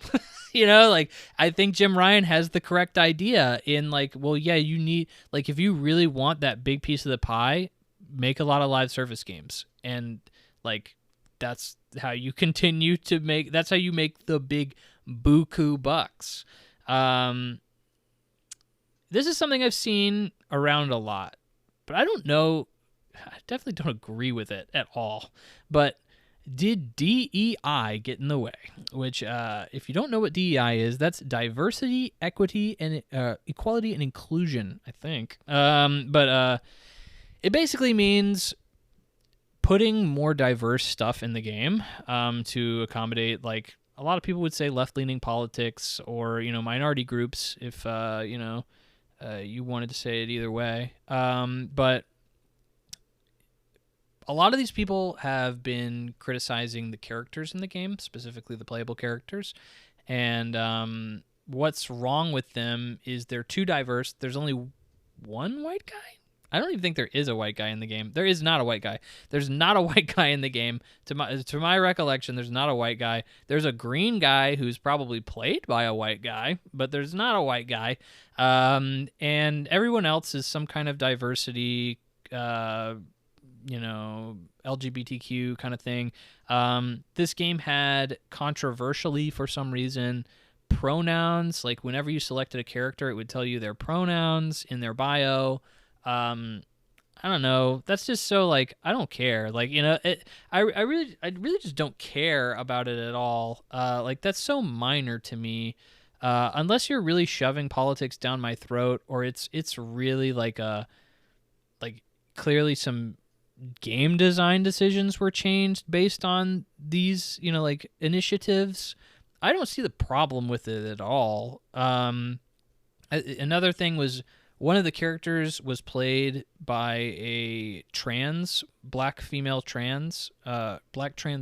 Like, I think Jim Ryan has the correct idea in, like, well, yeah, you need, like, if you really want that big piece of the pie, make a lot of live service games. And, like, that's how you continue to that's how you make the big buku bucks. This is something I've seen around a lot, but I don't know, I definitely don't agree with it at all. But did DEI get in the way? Which, if you don't know what DEI is, that's diversity, equity, and equality and inclusion, I think. But it basically means putting more diverse stuff in the game to accommodate, like, a lot of people would say left-leaning politics or, minority groups, if, you wanted to say it either way. But a lot of these people have been criticizing the characters in the game, specifically the playable characters. And what's wrong with them is they're too diverse. There's only one white guy? I don't even think there is a white guy in the game. There is not a white guy. There's not a white guy in the game. To my recollection, there's not a white guy. There's a green guy who's probably played by a white guy, but there's not a white guy. And everyone else is some kind of diversity, LGBTQ kind of thing. This game had, controversially for some reason, pronouns. Like, whenever you selected a character, it would tell you their pronouns in their bio. I don't know. That's just so, like, I don't care. Like, I really just don't care about it at all. Like, that's so minor to me. unless you're really shoving politics down my throat, or it's really like clearly some game design decisions were changed based on these, like initiatives. I don't see the problem with it at all. Another thing was one of the characters was played by a black trans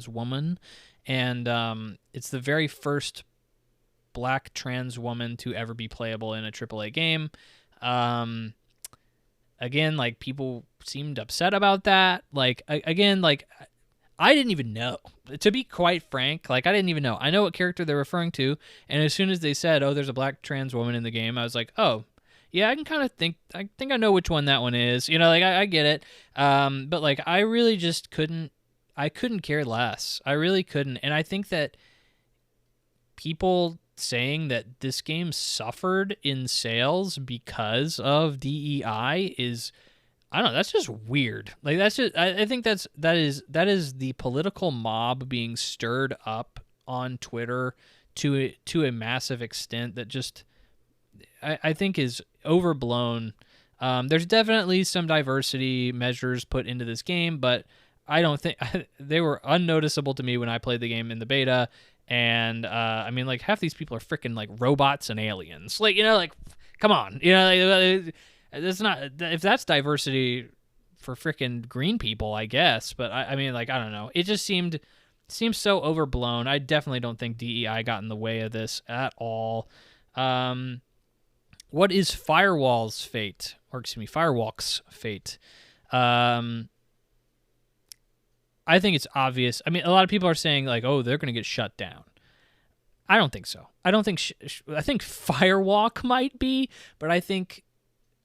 woman, and it's the very first black trans woman to ever be playable in a AAA game. Again, like, people seemed upset about that. Like, again, like, I didn't even know. To be quite frank, like, I didn't even know. I know what character they're referring to, and as soon as they said, "Oh, there's a black trans woman in the game," I was like, "Oh, yeah, I can kind of think. I think I know which one that one is." Like, I get it. But like, I really just couldn't. I couldn't care less. I really couldn't, and I think that people saying that this game suffered in sales because of DEI is, I don't know, that's just weird. Like, that's just, I think that is the political mob being stirred up on Twitter to a massive extent that just, I think is overblown. There's definitely some diversity measures put into this game, but I don't think they were unnoticeable to me when I played the game in the beta. And I mean, like, half these people are freaking like robots and aliens. Like, like, come on, like, that's not, if that's diversity for freaking green people, I guess. But I mean, like, I don't know. It just seems so overblown. I definitely don't think DEI got in the way of this at all. What is Firewall's fate? Or excuse me, Firewalk's fate? I think it's obvious. I mean, a lot of people are saying, like, oh, they're going to get shut down. I don't think so. I don't think... I think Firewalk might be, but I think,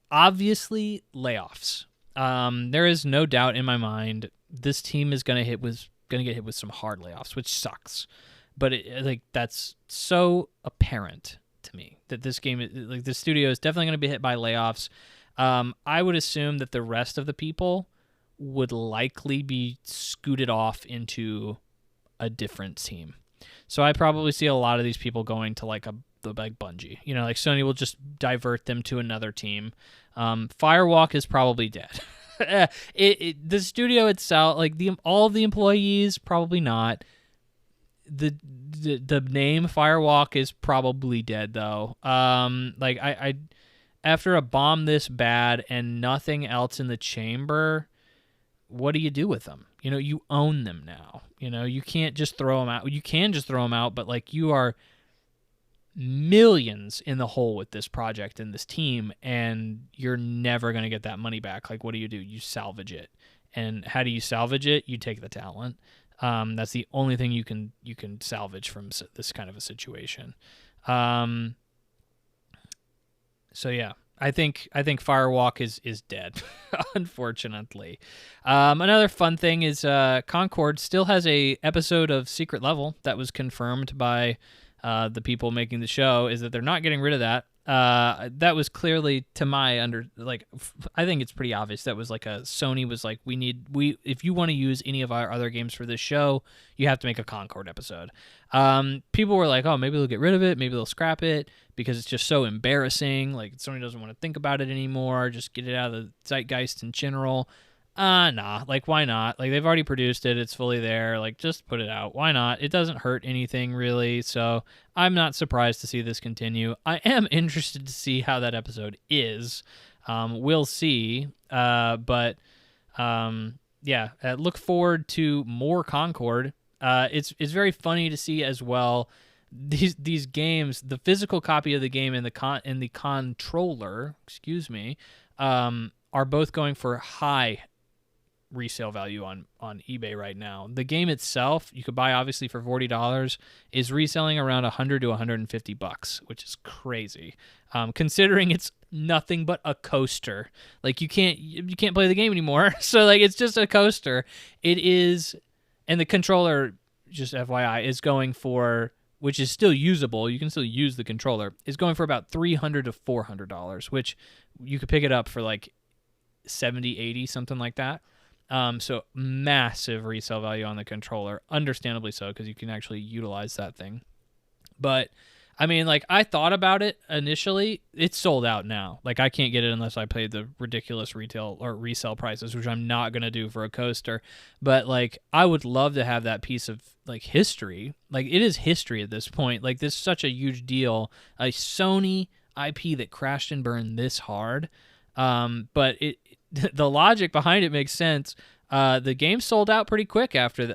obviously, Layoffs. There is no doubt in my mind this team is going to get hit with some hard layoffs, which sucks. But that's so apparent to me that this game, like, the studio is definitely going to be hit by layoffs. I would assume that the rest of the people would likely be scooted off into a different team. So I probably see a lot of these people going to like Bungie. Like, Sony will just divert them to another team. Firewalk is probably dead. The studio itself, like, all of the employees, probably not. The name Firewalk is probably dead though. Like, I after a bomb this bad and nothing else in the chamber, what do you do with them? You own them now. You can't just throw them out. You can just throw them out, but like, you are millions in the hole with this project and this team, and you're never going to get that money back. Like, what do? You salvage it. And how do you salvage it? You take the talent. That's the only thing you can salvage from this kind of a situation. So yeah. I think Firewalk is dead, unfortunately. Another fun thing is Concord still has a episode of Secret Level that was confirmed by the people making the show, is that they're not getting rid of that. That was clearly, to my I think it's pretty obvious that was like Sony was like, if you want to use any of our other games for this show, you have to make a Concord episode. People were like, oh, maybe they'll get rid of it, maybe they'll scrap it because it's just so embarrassing. Like, Sony doesn't want to think about it anymore. Just get it out of the zeitgeist in general. Nah, like, why not? Like, they've already produced it. It's fully there. Like, just put it out. Why not? It doesn't hurt anything, really. So I'm not surprised to see this continue. I am interested to see how that episode is. We'll see. But yeah, look forward to more Concord. It's very funny to see as well. These games, the physical copy of the game and the controller, are both going for high resale value on eBay right now. The game itself, you could buy obviously for $40, is reselling around $100 to $150, which is crazy. Considering it's nothing but a coaster. Like, you can't play the game anymore. So like, it's just a coaster. It is, and the controller, just FYI, is going for, which is still usable, you can still use the controller, is going for about $300 to $400, which you could pick it up for like 70, 80, something like that. So massive resale value on the controller, understandably so, because you can actually utilize that thing. But I mean, like, I thought about it initially. It's sold out now. Like, I can't get it unless I pay the ridiculous retail or resale prices, which I'm not going to do for a coaster. But, like, I would love to have that piece of, like, history. Like, it is history at this point. Like, this is such a huge deal. A Sony IP that crashed and burned this hard. But the logic behind it makes sense. The game sold out pretty quick after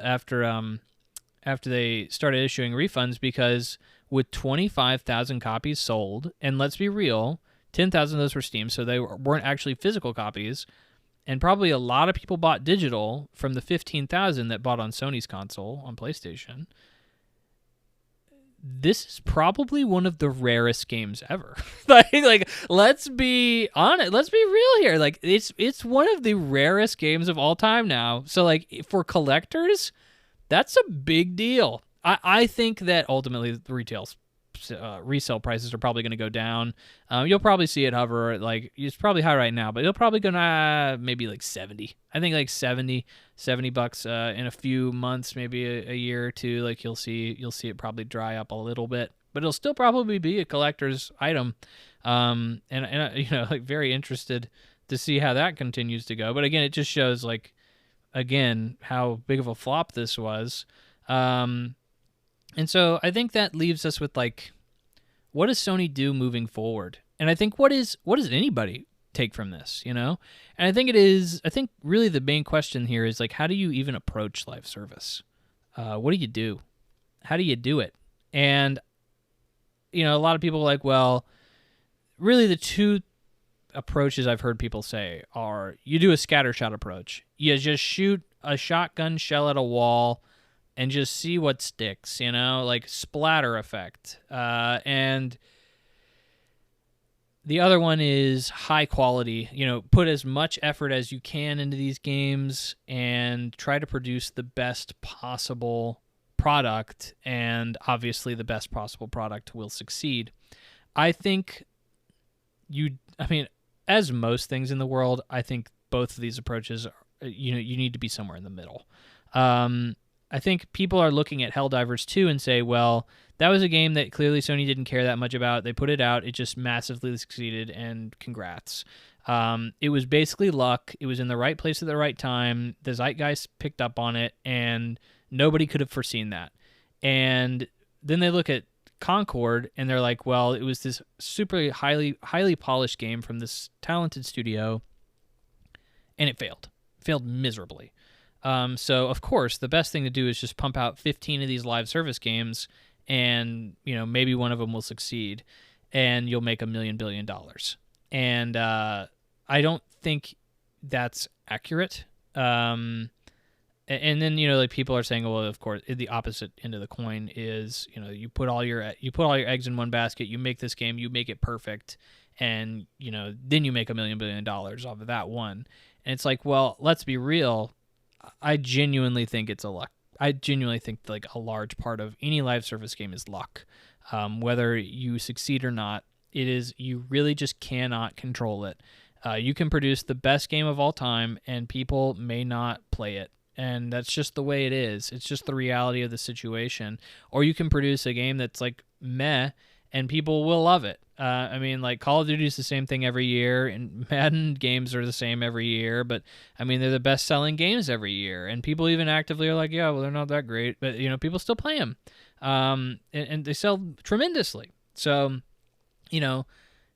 they started issuing refunds, because with 25,000 copies sold, and let's be real, 10,000 of those were Steam, so they weren't actually physical copies, and probably a lot of people bought digital from the 15,000 that bought on Sony's console on PlayStation. This is probably one of the rarest games ever. like, let's be honest. Let's be real here. Like, it's one of the rarest games of all time now. So, like, for collectors, that's a big deal. I think that ultimately the resale prices are probably going to go down. You'll probably see it hover, like, it's probably high right now, but it'll probably go maybe like 70. I think like $70 in a few months, maybe a year or two. Like, you'll see it probably dry up a little bit, but it'll still probably be a collector's item. And like, very interested to see how that continues to go. But again, it just shows, like, again, how big of a flop this was. And so I think that leaves us with, like, what does Sony do moving forward? And I think what does anybody take from this, you know? And I think really the main question here is, like, how do you even approach live service? What do you do? How do you do it? And, you know, a lot of people are like, well, really the two approaches I've heard people say are, you do a scattershot approach. You just shoot a shotgun shell at a wall and just see what sticks, you know, like splatter effect. And the other one is high quality, you know, put as much effort as you can into these games and try to produce the best possible product, and obviously the best possible product will succeed. I think as most things in the world, I think both of these approaches, you need to be somewhere in the middle. I think people are looking at Helldivers 2 and say, well, that was a game that clearly Sony didn't care that much about. They put it out. It just massively succeeded, and congrats. It was basically luck. It was in the right place at the right time. The zeitgeist picked up on it, and nobody could have foreseen that. And then they look at Concord, and they're like, well, it was this super highly polished game from this talented studio, and it failed miserably. So, of course, the best thing to do is just pump out 15 of these live service games, and, you know, maybe one of them will succeed, and you'll make $1 billion. And I don't think that's accurate. And then, you know, like, people are saying, well, of course, the opposite end of the coin is, you know, you put all your eggs in one basket, you make this game, you make it perfect, and, you know, then you make $1 billion off of that one. And it's like, well, let's be real. I genuinely think it's a luck. I genuinely think, like, a large part of any live service game is luck. Whether you succeed or not, you really just cannot control it. You can produce the best game of all time, and people may not play it. And that's just the way it is. It's just the reality of the situation. Or you can produce a game that's, like, meh, and people will love it. I mean, like, Call of Duty is the same thing every year, and Madden games are the same every year, but, I mean, they're the best-selling games every year, and people even actively are like, yeah, well, they're not that great, but, you know, people still play them, and they sell tremendously. So, you know,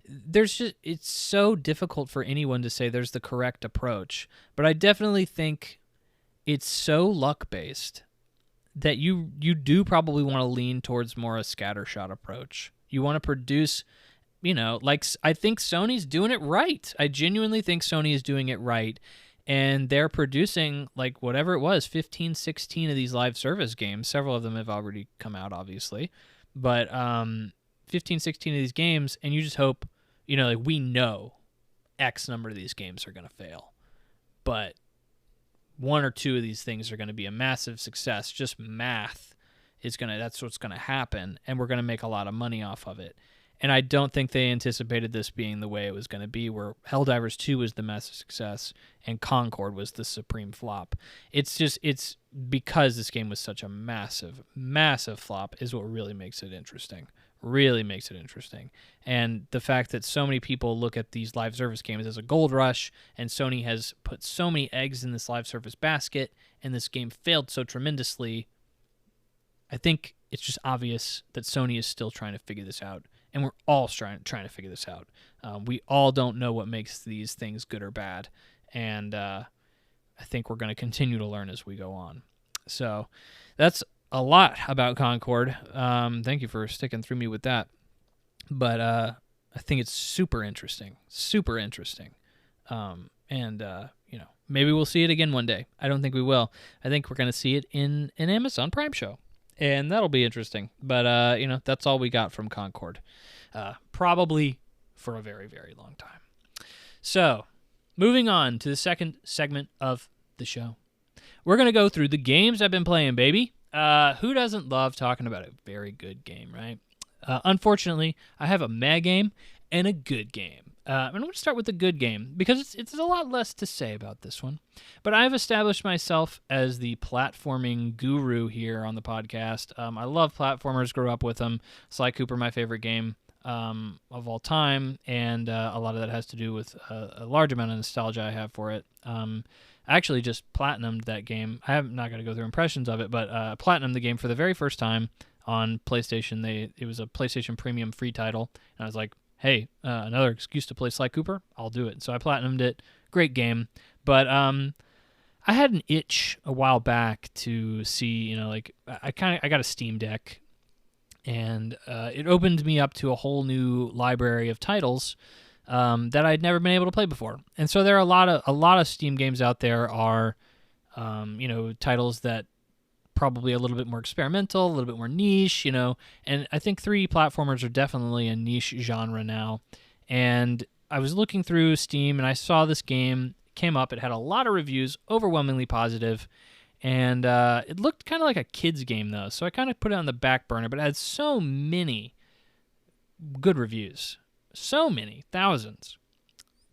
it's so difficult for anyone to say there's the correct approach, but I definitely think it's so luck-based that you do probably want to lean towards more a scattershot approach. You want to produce, you know, like, I think Sony's doing it right. I genuinely think Sony is doing it right. And they're producing, like, whatever it was, 15, 16 of these live service games. Several of them have already come out, obviously. But 15, 16 of these games, and you just hope, you know, like, we know X number of these games are going to fail. But one or two of these things are going to be a massive success. Just math that's what's going to happen, and we're going to make a lot of money off of it. And I don't think they anticipated this being the way it was going to be, where Helldivers 2 was the massive success and Concord was the supreme flop. It's because this game was such a massive, massive flop is what really makes it interesting, really makes it interesting. And the fact that so many people look at these live service games as a gold rush, and Sony has put so many eggs in this live service basket, and this game failed so tremendously, I think it's just obvious that Sony is still trying to figure this out, and we're all trying to figure this out. We all don't know what makes these things good or bad, and I think we're going to continue to learn as we go on. So that's a lot about Concord. Thank you for sticking through me with that. But I think it's super interesting. And maybe we'll see it again one day. I don't think we will. I think we're going to see it in an Amazon Prime show, and that'll be interesting. But, that's all we got from Concord. Probably for a very, very long time. So, moving on to the second segment of the show. We're going to go through the games I've been playing, baby. Who doesn't love talking about a very good game, right? Unfortunately, I have a meh game and a good game. I'm going to start with the good game because it's a lot less to say about this one. But I've established myself as the platforming guru here on the podcast. I love platformers, grew up with them. Sly Cooper, my favorite game of all time, and a lot of that has to do with a large amount of nostalgia I have for it. I actually just platinumed that game. I'm not going to go through impressions of it, but platinumed the game for the very first time on PlayStation. It was a PlayStation Premium free title, and I was like, hey, another excuse to play Sly Cooper? I'll do it. So I platinumed it. Great game. But I had an itch a while back to see, I got a Steam Deck, and it opened me up to a whole new library of titles that I'd never been able to play before. And so there are a lot of Steam games out there are, titles that probably a little bit more experimental, a little bit more niche, and I think 3D platformers are definitely a niche genre now. And I was looking through Steam, and I saw this game came up. It had a lot of reviews, overwhelmingly positive, and it looked kind of like a kid's game, though, so I kind of put it on the back burner, but it had so many good reviews, so many, thousands,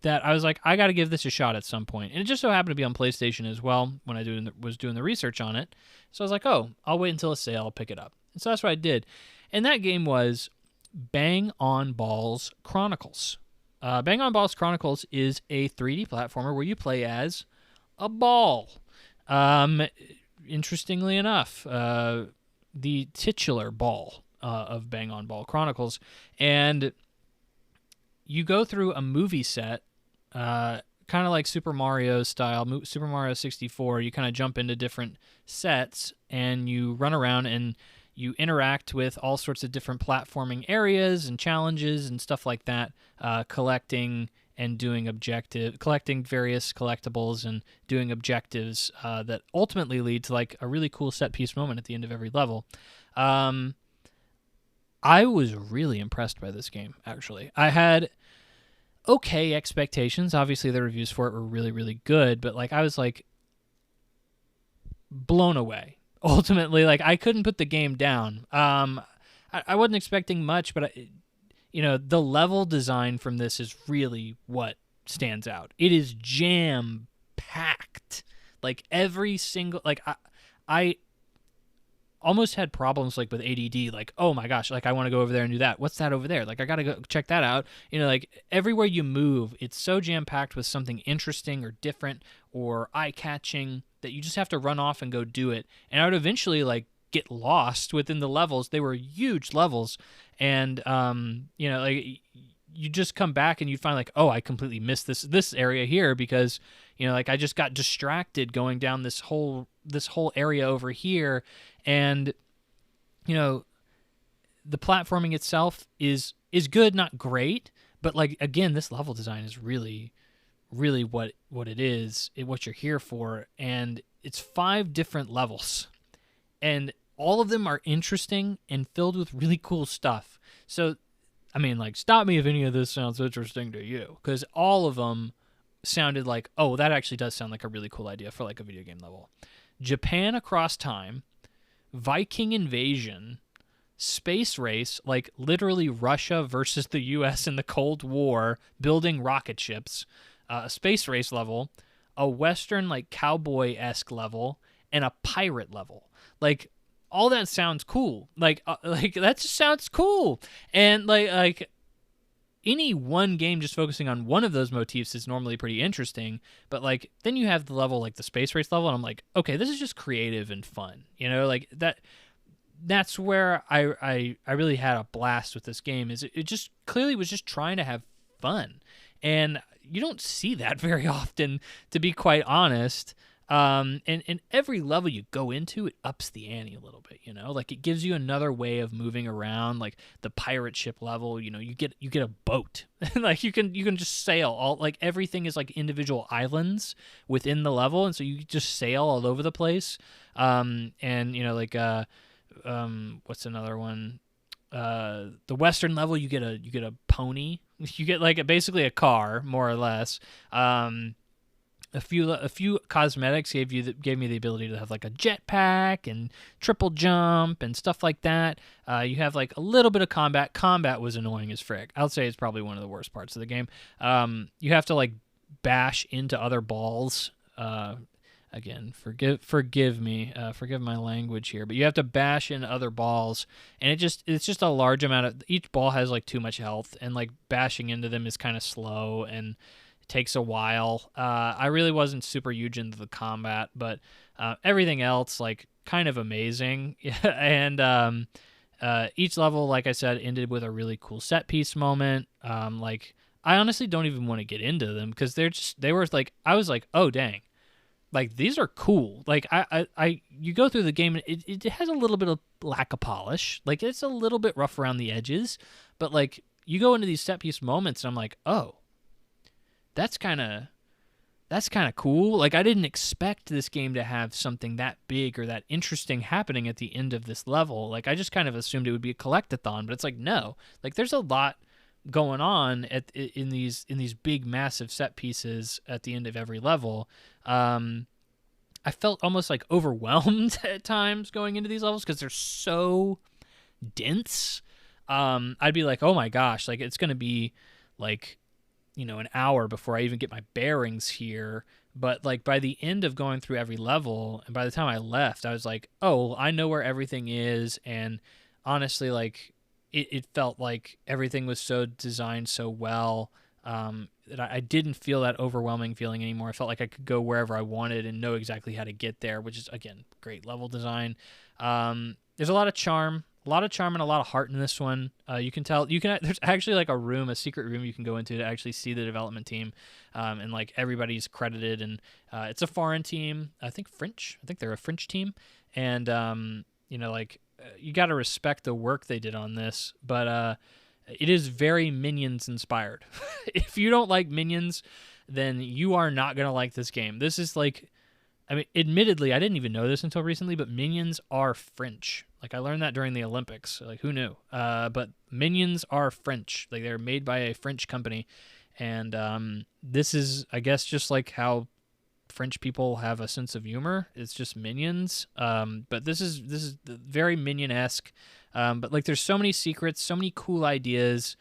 that I was like, I got to give this a shot at some point. And it just so happened to be on PlayStation as well when I was doing the research on it. So I was like, oh, I'll wait until a sale, I'll pick it up. And so that's what I did. And that game was Bang on Balls Chronicles. Bang on Balls Chronicles is a 3D platformer where you play as a ball. Interestingly enough, the titular ball of Bang on Ball Chronicles. And you go through a movie set, kind of like Super Mario style, Super Mario 64. You kind of jump into different sets, and you run around, and you interact with all sorts of different platforming areas and challenges and stuff like that, collecting various collectibles and doing objectives that ultimately lead to like a really cool set piece moment at the end of every level. I was really impressed by this game, actually. I had okay expectations. Obviously, the reviews for it were really, really good, but like I was like blown away. Ultimately, like I couldn't put the game down. I wasn't expecting much, but the level design from this is really what stands out. It is jam packed. Like every single, like I almost had problems like with ADD, like, oh my gosh, like I want to go over there and do that. What's that over there? Like I got to go check that out. Like everywhere you move, it's so jam-packed with something interesting or different or eye-catching that you just have to run off and go do it. And I would eventually like get lost within the levels. They were huge levels. And, like you just come back and you find like, oh, I completely missed this area here because, like I just got distracted going down this whole area over here. And, the platforming itself is good, not great, but like, again, this level design is really, really what it is, what you're here for. And it's 5 different levels, and all of them are interesting and filled with really cool stuff. So, I mean, like, stop me if any of this sounds interesting to you, because all of them sounded like, oh, that actually does sound like a really cool idea for like a video game level. Japan Across Time, Viking Invasion, Space Race, like literally Russia versus the US in the Cold War, building rocket ships, a space race level, a Western like cowboy-esque level, and a pirate level. Like all that sounds cool. Like that just sounds cool. And like any one game just focusing on one of those motifs is normally pretty interesting, but like then you have the level like the space race level, and I'm like, okay, this is just creative and fun, like that's where I really had a blast with this game. Is it just clearly was just trying to have fun, and you don't see that very often, to be quite honest. And every level you go into, it ups the ante a little bit, like it gives you another way of moving around. Like the pirate ship level, you get a boat, like you can just sail all, like everything is like individual islands within the level, and so you just sail all over the place. And like what's another one? The western level, you get a pony, you get like basically a car, more or less. A few cosmetics gave me the ability to have like a jetpack and triple jump and stuff like that. You have like a little bit of combat. Combat was annoying as frick. I'll say it's probably one of the worst parts of the game. You have to like bash into other balls. Again, forgive me, forgive my language here, but you have to bash into other balls, and it's just a large amount of, each ball has like too much health, and like bashing into them is kind of slow and takes a while. I really wasn't super huge into the combat, but everything else like kind of amazing. And each level, like I said, ended with a really cool set piece moment. Like I honestly don't even want to get into them because they were like, I was like, oh dang, like these are cool. Like you go through the game, and it has a little bit of lack of polish. Like it's a little bit rough around the edges, but like you go into these set piece moments, and I'm like, oh, that's kind of cool. Like I didn't expect this game to have something that big or that interesting happening at the end of this level. Like I just kind of assumed it would be a collectathon, but it's like no. Like there's a lot going on in these big massive set pieces at the end of every level. I felt almost like overwhelmed at times going into these levels because they're so dense. I'd be like, oh my gosh, like it's going to be like, an hour before I even get my bearings here. But like by the end of going through every level, and by the time I left, I was like, oh, I know where everything is. And honestly, like it felt like everything was so designed so well that I didn't feel that overwhelming feeling anymore. I felt like I could go wherever I wanted and know exactly how to get there, which is, again, great level design. There's a lot of charm. A lot of charm and a lot of heart in this one. You can tell. There's actually like a secret room you can go into to actually see the development team, and like everybody's credited. And it's a foreign team. I think French. I think they're a French team. And you got to respect the work they did on this. But it is very Minions inspired. If you don't like Minions, then you are not gonna like this game. This is like, I mean, admittedly, I didn't even know this until recently, but Minions are French. Like, I learned that during the Olympics. Like, who knew? But Minions are French. Like, they're made by a French company. And this is, I guess, just like how French people have a sense of humor. It's just Minions. But this is very Minion-esque. But, like, there's so many secrets, so many cool ideas,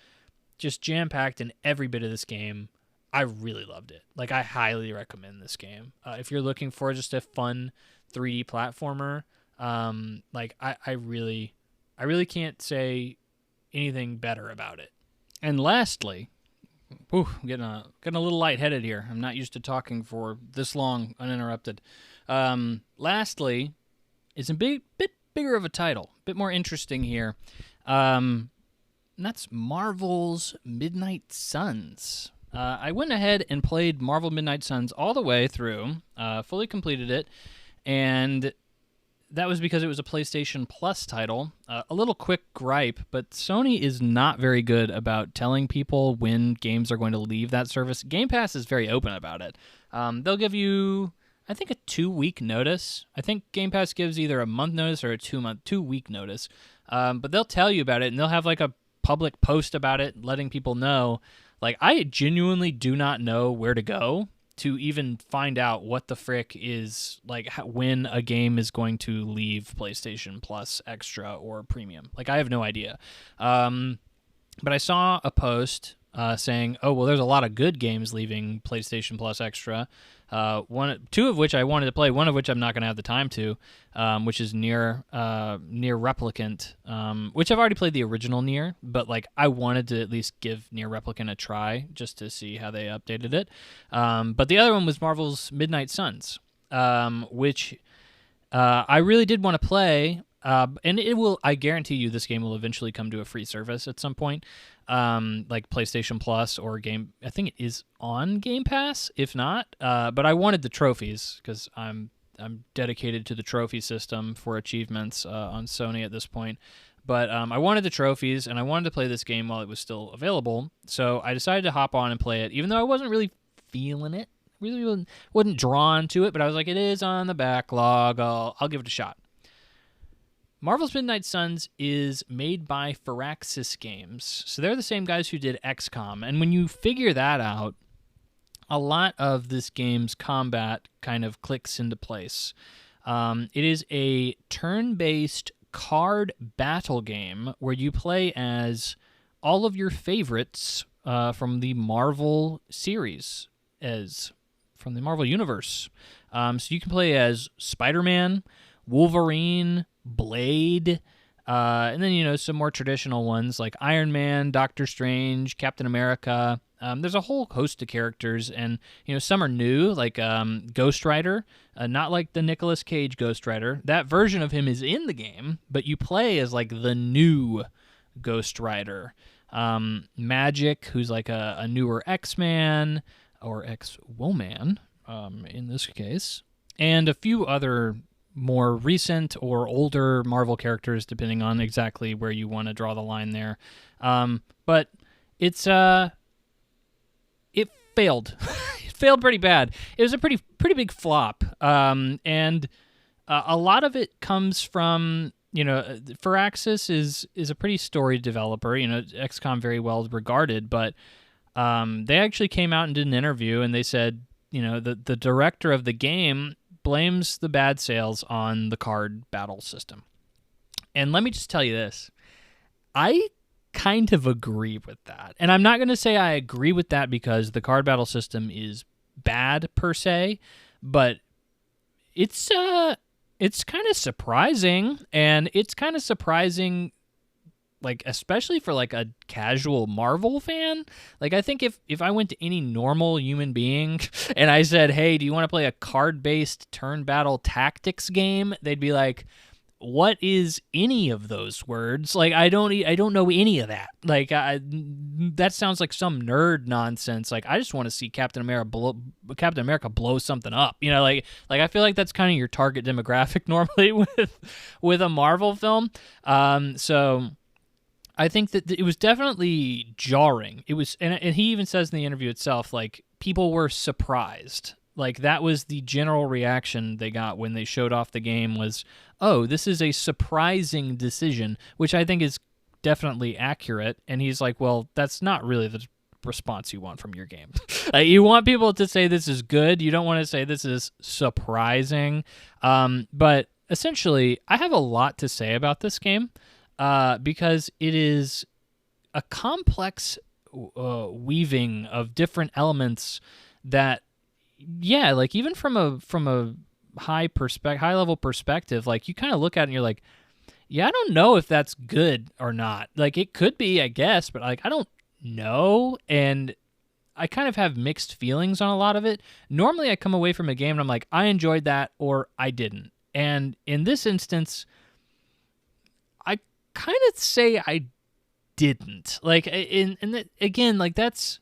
just jam-packed in every bit of this game. I really loved it. Like, I highly recommend this game. If you're looking for just a fun 3D platformer, like I really can't say anything better about it. And lastly, I'm getting a little lightheaded here. I'm not used to talking for this long uninterrupted. Lastly, it's a bit bigger of a title, a bit more interesting here. And that's Marvel's Midnight Suns. I went ahead and played Marvel Midnight Suns all the way through, fully completed it, and that was because it was a PlayStation Plus title. A little quick gripe, but Sony is not very good about telling people when games are going to leave that service. Game Pass is very open about it. They'll give you, I think, a 2-week notice. I think Game Pass gives either a month notice or a 2-week notice. But they'll tell you about it, and they'll have like a public post about it, letting people know. Like, I genuinely do not know where to go to even find out what the frick is, like, when a game is going to leave PlayStation Plus Extra or Premium. Like, I have no idea. But I saw a post saying, "Oh, well, there's a lot of good games leaving PlayStation Plus Extra. Two of which I wanted to play, one of which I'm not going to have the time to, which is Nier Replicant, which I've already played the original Nier, but like I wanted to at least give Nier Replicant a try just to see how they updated it. But the other one was Marvel's Midnight Suns, which I really did want to play. And it will, I guarantee you this game will eventually come to a free service at some point, like PlayStation Plus or Game. I think it is on Game Pass, if not. But I wanted the trophies because I'm dedicated to the trophy system for achievements on Sony at this point. But I wanted the trophies, and I wanted to play this game while it was still available. So I decided to hop on and play it, even though I wasn't really feeling it. Really wasn't drawn to it, but I was like, it is on the backlog. I'll give it a shot. Marvel's Midnight Suns is made by Firaxis Games. So they're the same guys who did XCOM. And when you figure that out, a lot of this game's combat kind of clicks into place. It is a turn-based card battle game where you play as all of your favorites from the Marvel series, from the Marvel Universe. So you can play as Spider-Man, Wolverine, Blade, and then, some more traditional ones like Iron Man, Doctor Strange, Captain America. There's a whole host of characters, and, some are new, like Ghost Rider, not like the Nicolas Cage Ghost Rider. That version of him is in the game, but you play as, like, the new Ghost Rider. Magic, who's like a newer X-Man, or X-Woman, in this case, and a few other more recent or older Marvel characters, depending on exactly where you want to draw the line there. But it's it failed. It failed pretty bad. It was a pretty big flop, and a lot of it comes from Firaxis is a pretty storied developer. XCOM very well regarded, but they actually came out and did an interview, and they said the director of the game blames the bad sales on the card battle system. And let me just tell you this. I kind of agree with that. And I'm not going to say I agree with that because the card battle system is bad per se, but it's kind of surprising, and it's kind of surprising, like, especially for like a casual Marvel fan. Like, I think if I went to any normal human being and I said, "Hey, do you want to play a card-based turn battle tactics game?" they'd be like, "What is any of those words? Like, I don't know any of that. Like, that sounds like some nerd nonsense. Like, I just want to see Captain America blow something up. Like I feel like that's kind of your target demographic normally with a Marvel film. So I think that it was definitely jarring. It was, and he even says in the interview itself, like, people were surprised. Like, that was the general reaction they got when they showed off the game was, "Oh, this is a surprising decision," which I think is definitely accurate. And he's like, well, that's not really the response you want from your game. You want people to say this is good. You don't want to say this is surprising. But essentially, I have a lot to say about this game. Because it is a complex weaving of different elements that, like, even from a high level perspective, like, you kind of look at it and you're like, I don't know if that's good or not. Like, it could be, I guess, but like, I don't know, and I kind of have mixed feelings on a lot of it. Normally, I come away from a game and I'm like, I enjoyed that or I didn't, and in this instance, I kind of say I didn't. Like, again, like, that's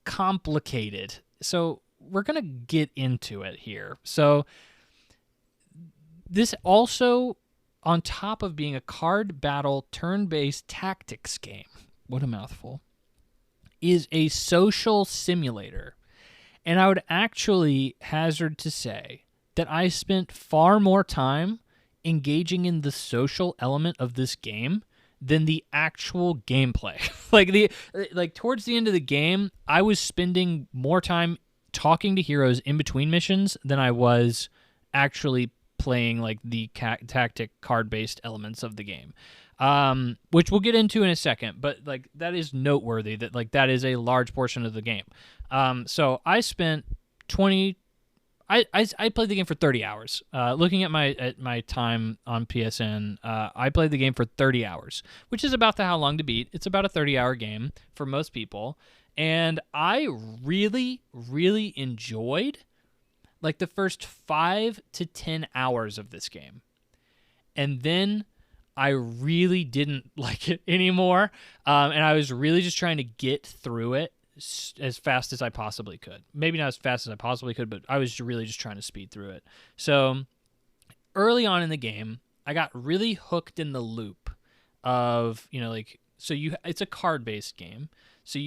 complicated. So we're going to get into it here. So this also, on top of being a card battle turn-based tactics game, what a mouthful, is a social simulator. And I would actually hazard to say that I spent far more time engaging in the social element of this game than the actual gameplay. like towards the end of the game, I was spending more time talking to heroes in between missions than I was actually playing like the tactic card-based elements of the game. which we'll get into in a second. But like that is noteworthy that like that is a large portion of the game. So I spent 20. I played the game for 30 hours. Looking at my time on PSN, I played the game for 30 hours, which is about how long to beat. It's about a 30-hour game for most people, and I really, really enjoyed like the first 5 to 10 hours of this game, and then I really didn't like it anymore, and I was really just trying to get through it as fast as I possibly could. Maybe not as fast as I possibly could, but I was really just trying to speed through it. So early on in the game, I got really hooked in the loop of, like, so it's a card-based game. So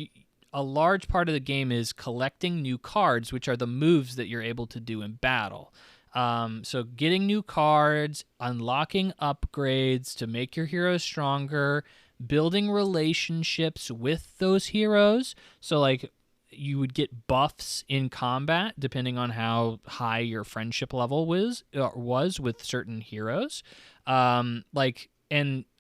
a large part of the game is collecting new cards, which are the moves that you're able to do in battle. So getting new cards, unlocking upgrades to make your heroes stronger, building relationships with those heroes. So like you would get buffs in combat depending on how high your friendship level was with certain heroes. And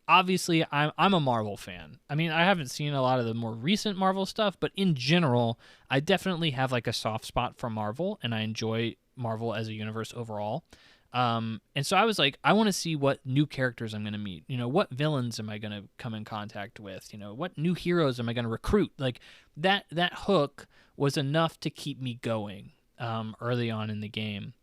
obviously I'm a Marvel fan. I mean, I haven't seen a lot of the more recent Marvel stuff, but in general, I definitely have like a soft spot for Marvel, and I enjoy Marvel as a universe overall. And so I was like, I want to see what new characters I'm going to meet. What villains am I going to come in contact with? What new heroes am I going to recruit? Like that hook was enough to keep me going early on in the game.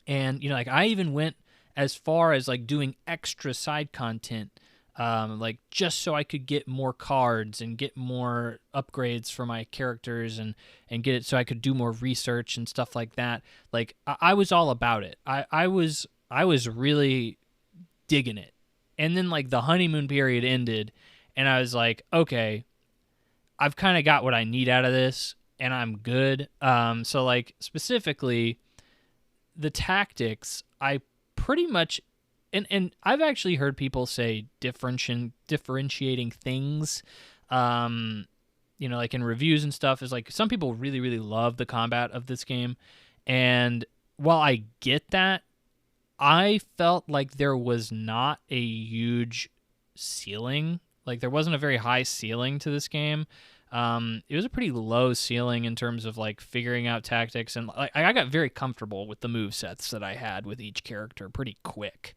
And like I even went as far as like doing extra side content, like just so I could get more cards and get more upgrades for my characters and get it so I could do more research and stuff like that. Like I was all about it. I was really digging it. And then like the honeymoon period ended, and I was like, okay, I've kind of got what I need out of this, and I'm good. So like specifically the tactics, I pretty much, and I've actually heard people say differentiating things, like in reviews and stuff, is like some people really, really love the combat of this game. And while I get that, I felt like there was not a huge ceiling. Like there wasn't a very high ceiling to this game. It was a pretty low ceiling in terms of like figuring out tactics, and like I got very comfortable with the move sets that I had with each character pretty quick.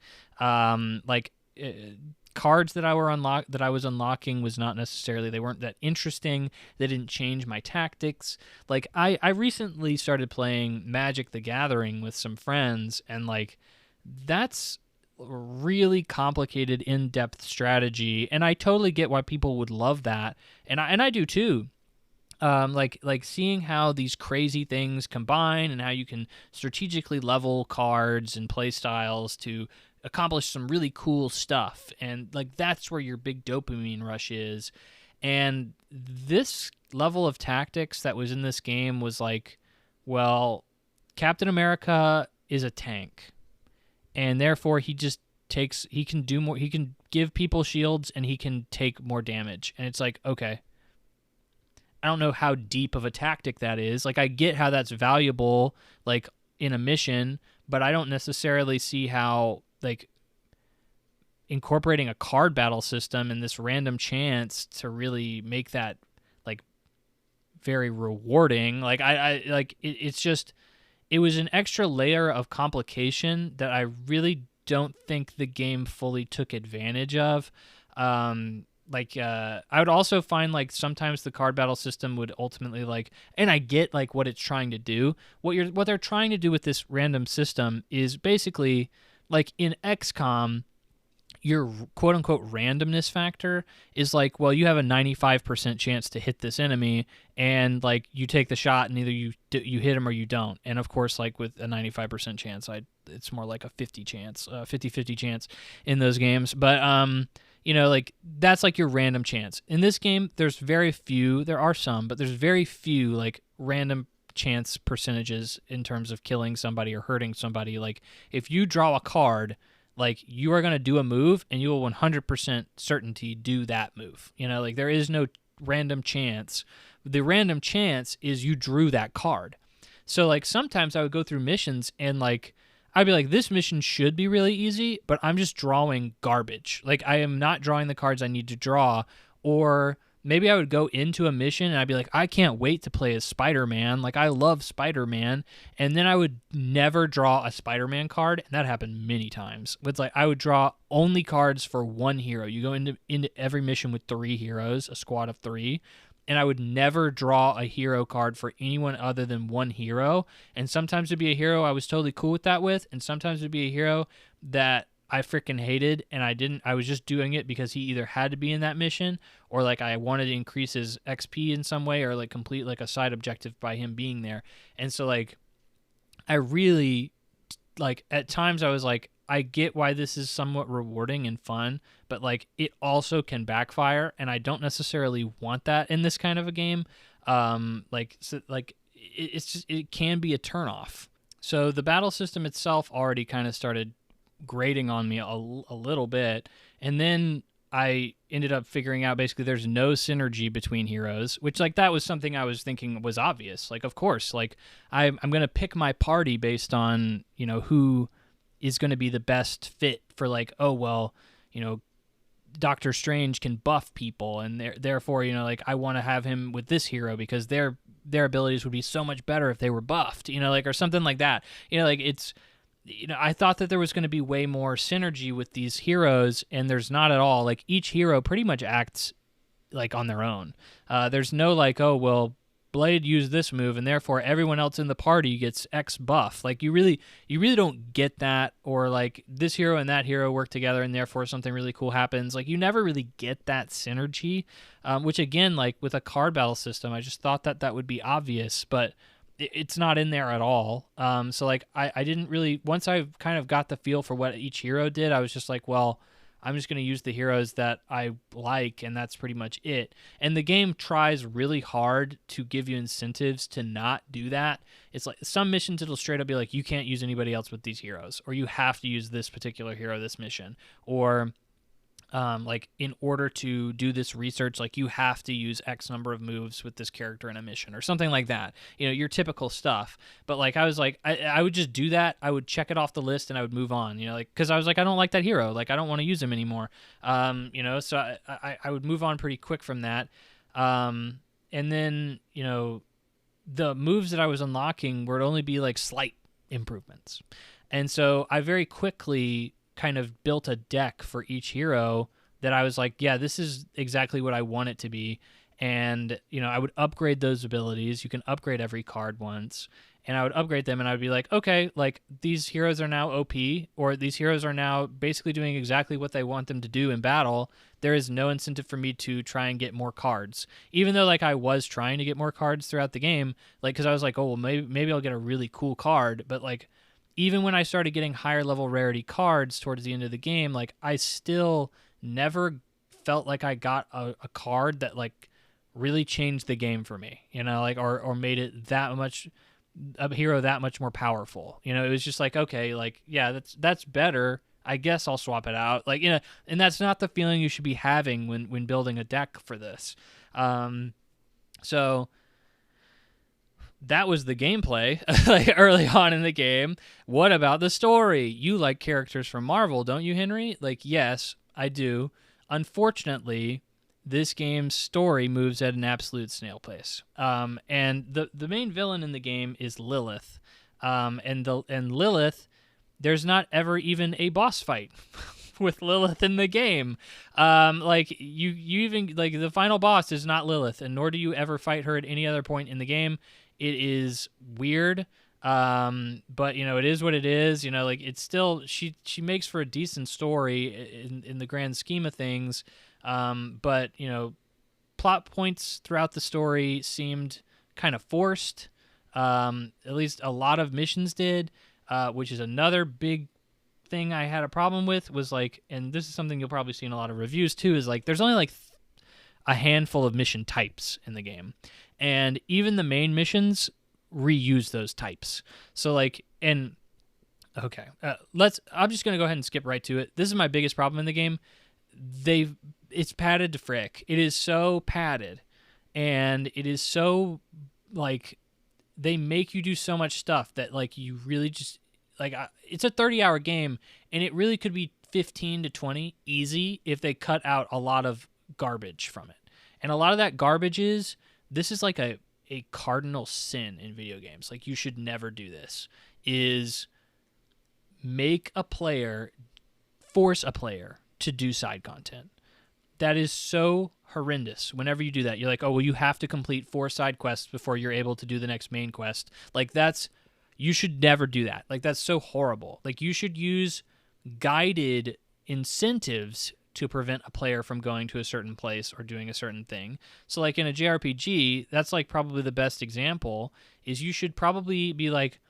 Cards that I was unlocking was not necessarily, they weren't that interesting. They didn't change my tactics. Like I recently started playing Magic the Gathering with some friends, and like that's really complicated, in-depth strategy, and I totally get why people would love that, and I do too. Like seeing how these crazy things combine and how you can strategically level cards and play styles to accomplish some really cool stuff, and like that's where your big dopamine rush is. And this level of tactics that was in this game was like, well, Captain America is a tank, and therefore he can do more. He can give people shields, and he can take more damage. And it's like, okay, I don't know how deep of a tactic that is. Like I get how that's valuable, like in a mission, but I don't necessarily see how like incorporating a card battle system and this random chance to really make that like very rewarding. Like I like it's just, it was an extra layer of complication that I really don't think the game fully took advantage of. I would also find like sometimes the card battle system would ultimately like, and I get like what it's trying to do. What they're trying to do with this random system is basically like in XCOM, your quote unquote randomness factor is like, well, you have a 95% chance to hit this enemy, and like you take the shot and either you hit him or you don't. And of course, like with a 95% chance, it's more like a 50-50 chance in those games. But like that's like your random chance. In this game, there are some, but there's very few like random chance percentages in terms of killing somebody or hurting somebody. Like if you draw a card, like you are going to do a move and you will 100% certainty do that move. Like there is no random chance. The random chance is you drew that card. So like sometimes I would go through missions and like I'd be like, this mission should be really easy, but I'm just drawing garbage. Like, I am not drawing the cards I need to draw. Or maybe I would go into a mission and I'd be like, I can't wait to play as Spider-Man. Like, I love Spider-Man. And then I would never draw a Spider-Man card. And that happened many times. It's like, I would draw only cards for one hero. You go into every mission with 3 heroes, a squad of 3. And I would never draw a hero card for anyone other than one hero. And sometimes it'd be a hero I was totally cool with that with, and sometimes it'd be a hero that I freaking hated, and I was just doing it because he either had to be in that mission, or like I wanted to increase his XP in some way, or like complete like a side objective by him being there. And so like I really, like, at times I was like, I get why this is somewhat rewarding and fun, but like it also can backfire, and I don't necessarily want that in this kind of a game. It's just, it can be a turnoff. So the battle system itself already kind of started grating on me a little bit, and then I ended up figuring out basically there's no synergy between heroes, which like that was something I was thinking was obvious. Like, of course, like I'm going to pick my party based on, you know, who is going to be the best fit for, like, oh, well, you know, Doctor Strange can buff people, and therefore, you know, like I want to have him with this hero because their abilities would be so much better if they were buffed, you know, like, or something like that. You know, like it's, you know, I thought that there was going to be way more synergy with these heroes, and there's not at all. Like, each hero pretty much acts like on their own. There's no like, oh, well, Blade used this move, and therefore everyone else in the party gets X buff. Like, you really don't get that, or like this hero and that hero work together, and therefore something really cool happens. Like, you never really get that synergy, which again, like with a card battle system, I just thought that would be obvious, but it's not in there at all. So like I didn't really, once I kind of got the feel for what each hero did, I was just like, well, I'm just going to use the heroes that I like, and that's pretty much it. And the game tries really hard to give you incentives to not do that. It's like some missions it'll straight up be like, you can't use anybody else with these heroes, or you have to use this particular hero this mission, or like in order to do this research, like you have to use X number of moves with this character in a mission, or something like that. You know, your typical stuff. But like I was like, I would just do that. I would check it off the list and I would move on. You know, like, because I was like, I don't like that hero. Like, I don't want to use him anymore. You know, so I would move on pretty quick from that. And then, you know, the moves that I was unlocking would only be like slight improvements. And so I very quickly kind of built a deck for each hero that I was like, yeah, this is exactly what I want it to be. And, you know, I would upgrade those abilities. You can upgrade every card once. And I would upgrade them, and I would be like, okay, like these heroes are now OP, or these heroes are now basically doing exactly what they want them to do in battle. There is no incentive for me to try and get more cards. Even though like I was trying to get more cards throughout the game, like, because I was like, oh, well, maybe I'll get a really cool card. But like, even when I started getting higher level rarity cards towards the end of the game, like I still never felt like I got a card that like really changed the game for me, you know, like, or made it that much, a hero that much more powerful. You know, it was just like, okay, like, yeah, that's better. I guess I'll swap it out. Like, you know, and that's not the feeling you should be having when building a deck for this. So that was the gameplay, like early on in the game. What about the story? You like characters from Marvel, don't you, Henry? Like, yes, I do. Unfortunately, this game's story moves at an absolute snail pace. And the main villain in the game is Lilith. And Lilith, there's not ever even a boss fight with Lilith in the game. Like you even, like, the final boss is not Lilith, and nor do you ever fight her at any other point in the game. It is weird, but, you know, it is what it is. You know, like, it's still, she makes for a decent story in the grand scheme of things, but, you know, plot points throughout the story seemed kind of forced. At least a lot of missions did, which is another big thing I had a problem with, was like, and this is something you'll probably see in a lot of reviews too, is like there's only like a handful of mission types in the game. And even the main missions reuse those types. So like, and okay, I'm just going to go ahead and skip right to it. This is my biggest problem in the game. It's padded to frick. It is so padded, and it is so, like, they make you do so much stuff that like you really just, like it's a 30-hour game, and it really could be 15 to 20 easy if they cut out a lot of garbage from it. And a lot of that garbage is, this is like a cardinal sin in video games. Like, you should never do this, is force a player to do side content. That is so horrendous. Whenever you do that, you're like, oh, well, you have to complete 4 side quests before you're able to do the next main quest. Like, you should never do that. Like, that's so horrible. Like, you should use guided incentives to prevent a player from going to a certain place or doing a certain thing. So, like, in a JRPG, that's, like, probably the best example, is you should probably be like,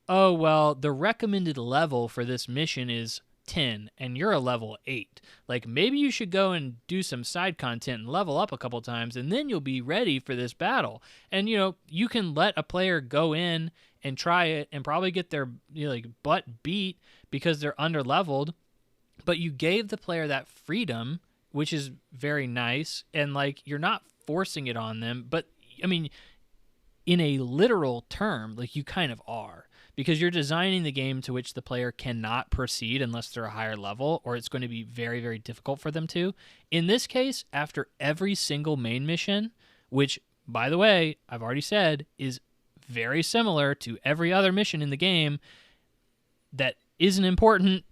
oh, well, the recommended level for this mission is 10 and you're a level 8. Like, maybe you should go and do some side content and level up a couple times, and then you'll be ready for this battle. And, you can let a player go in and try it and probably get their butt beat because they're under-leveled, but you gave the player that freedom, which is very nice, and, like, you're not forcing it on them. But, I mean, in a literal term, like, you kind of are, because you're designing the game to which the player cannot proceed unless they're a higher level, or it's going to be very, very difficult for them to. In this case, after every single main mission, which, by the way, I've already said, is very similar to every other mission in the game that isn't important,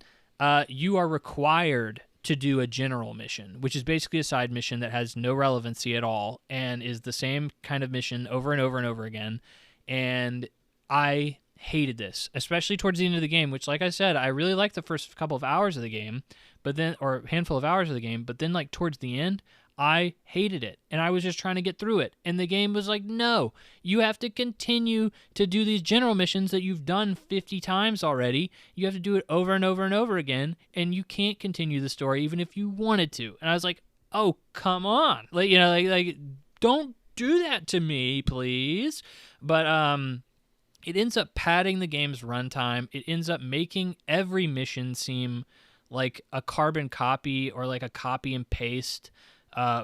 you are required to do a general mission, which is basically a side mission that has no relevancy at all and is the same kind of mission over and over and over again. And I hated this, especially towards the end of the game, which, like I said, I really liked the first couple of hours of the game, or handful of hours of the game, but then, like, towards the end, I hated it, and I was just trying to get through it, and the game was like, no, you have to continue to do these general missions that you've done 50 times already. You have to do it over and over and over again, and you can't continue the story even if you wanted to. And I was like, oh, come on. Like, don't do that to me, please. But it ends up padding the game's runtime. It ends up making every mission seem like a carbon copy or like a copy and paste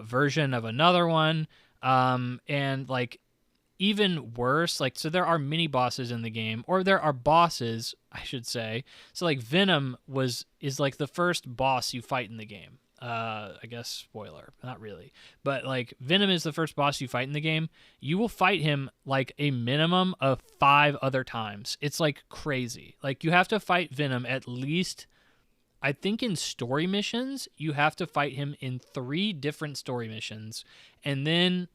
version of another one. And, like, even worse, like, so there are mini bosses in the game, or there are bosses, I should say. So, like, Venom is like the first boss you fight in the game. I guess spoiler, not really, but, like, Venom is the first boss you fight in the game. You will fight him like a minimum of 5 other times. It's, like, crazy. Like, you have to fight Venom at least, I think, in story missions, you have to fight him in 3 different story missions. And then,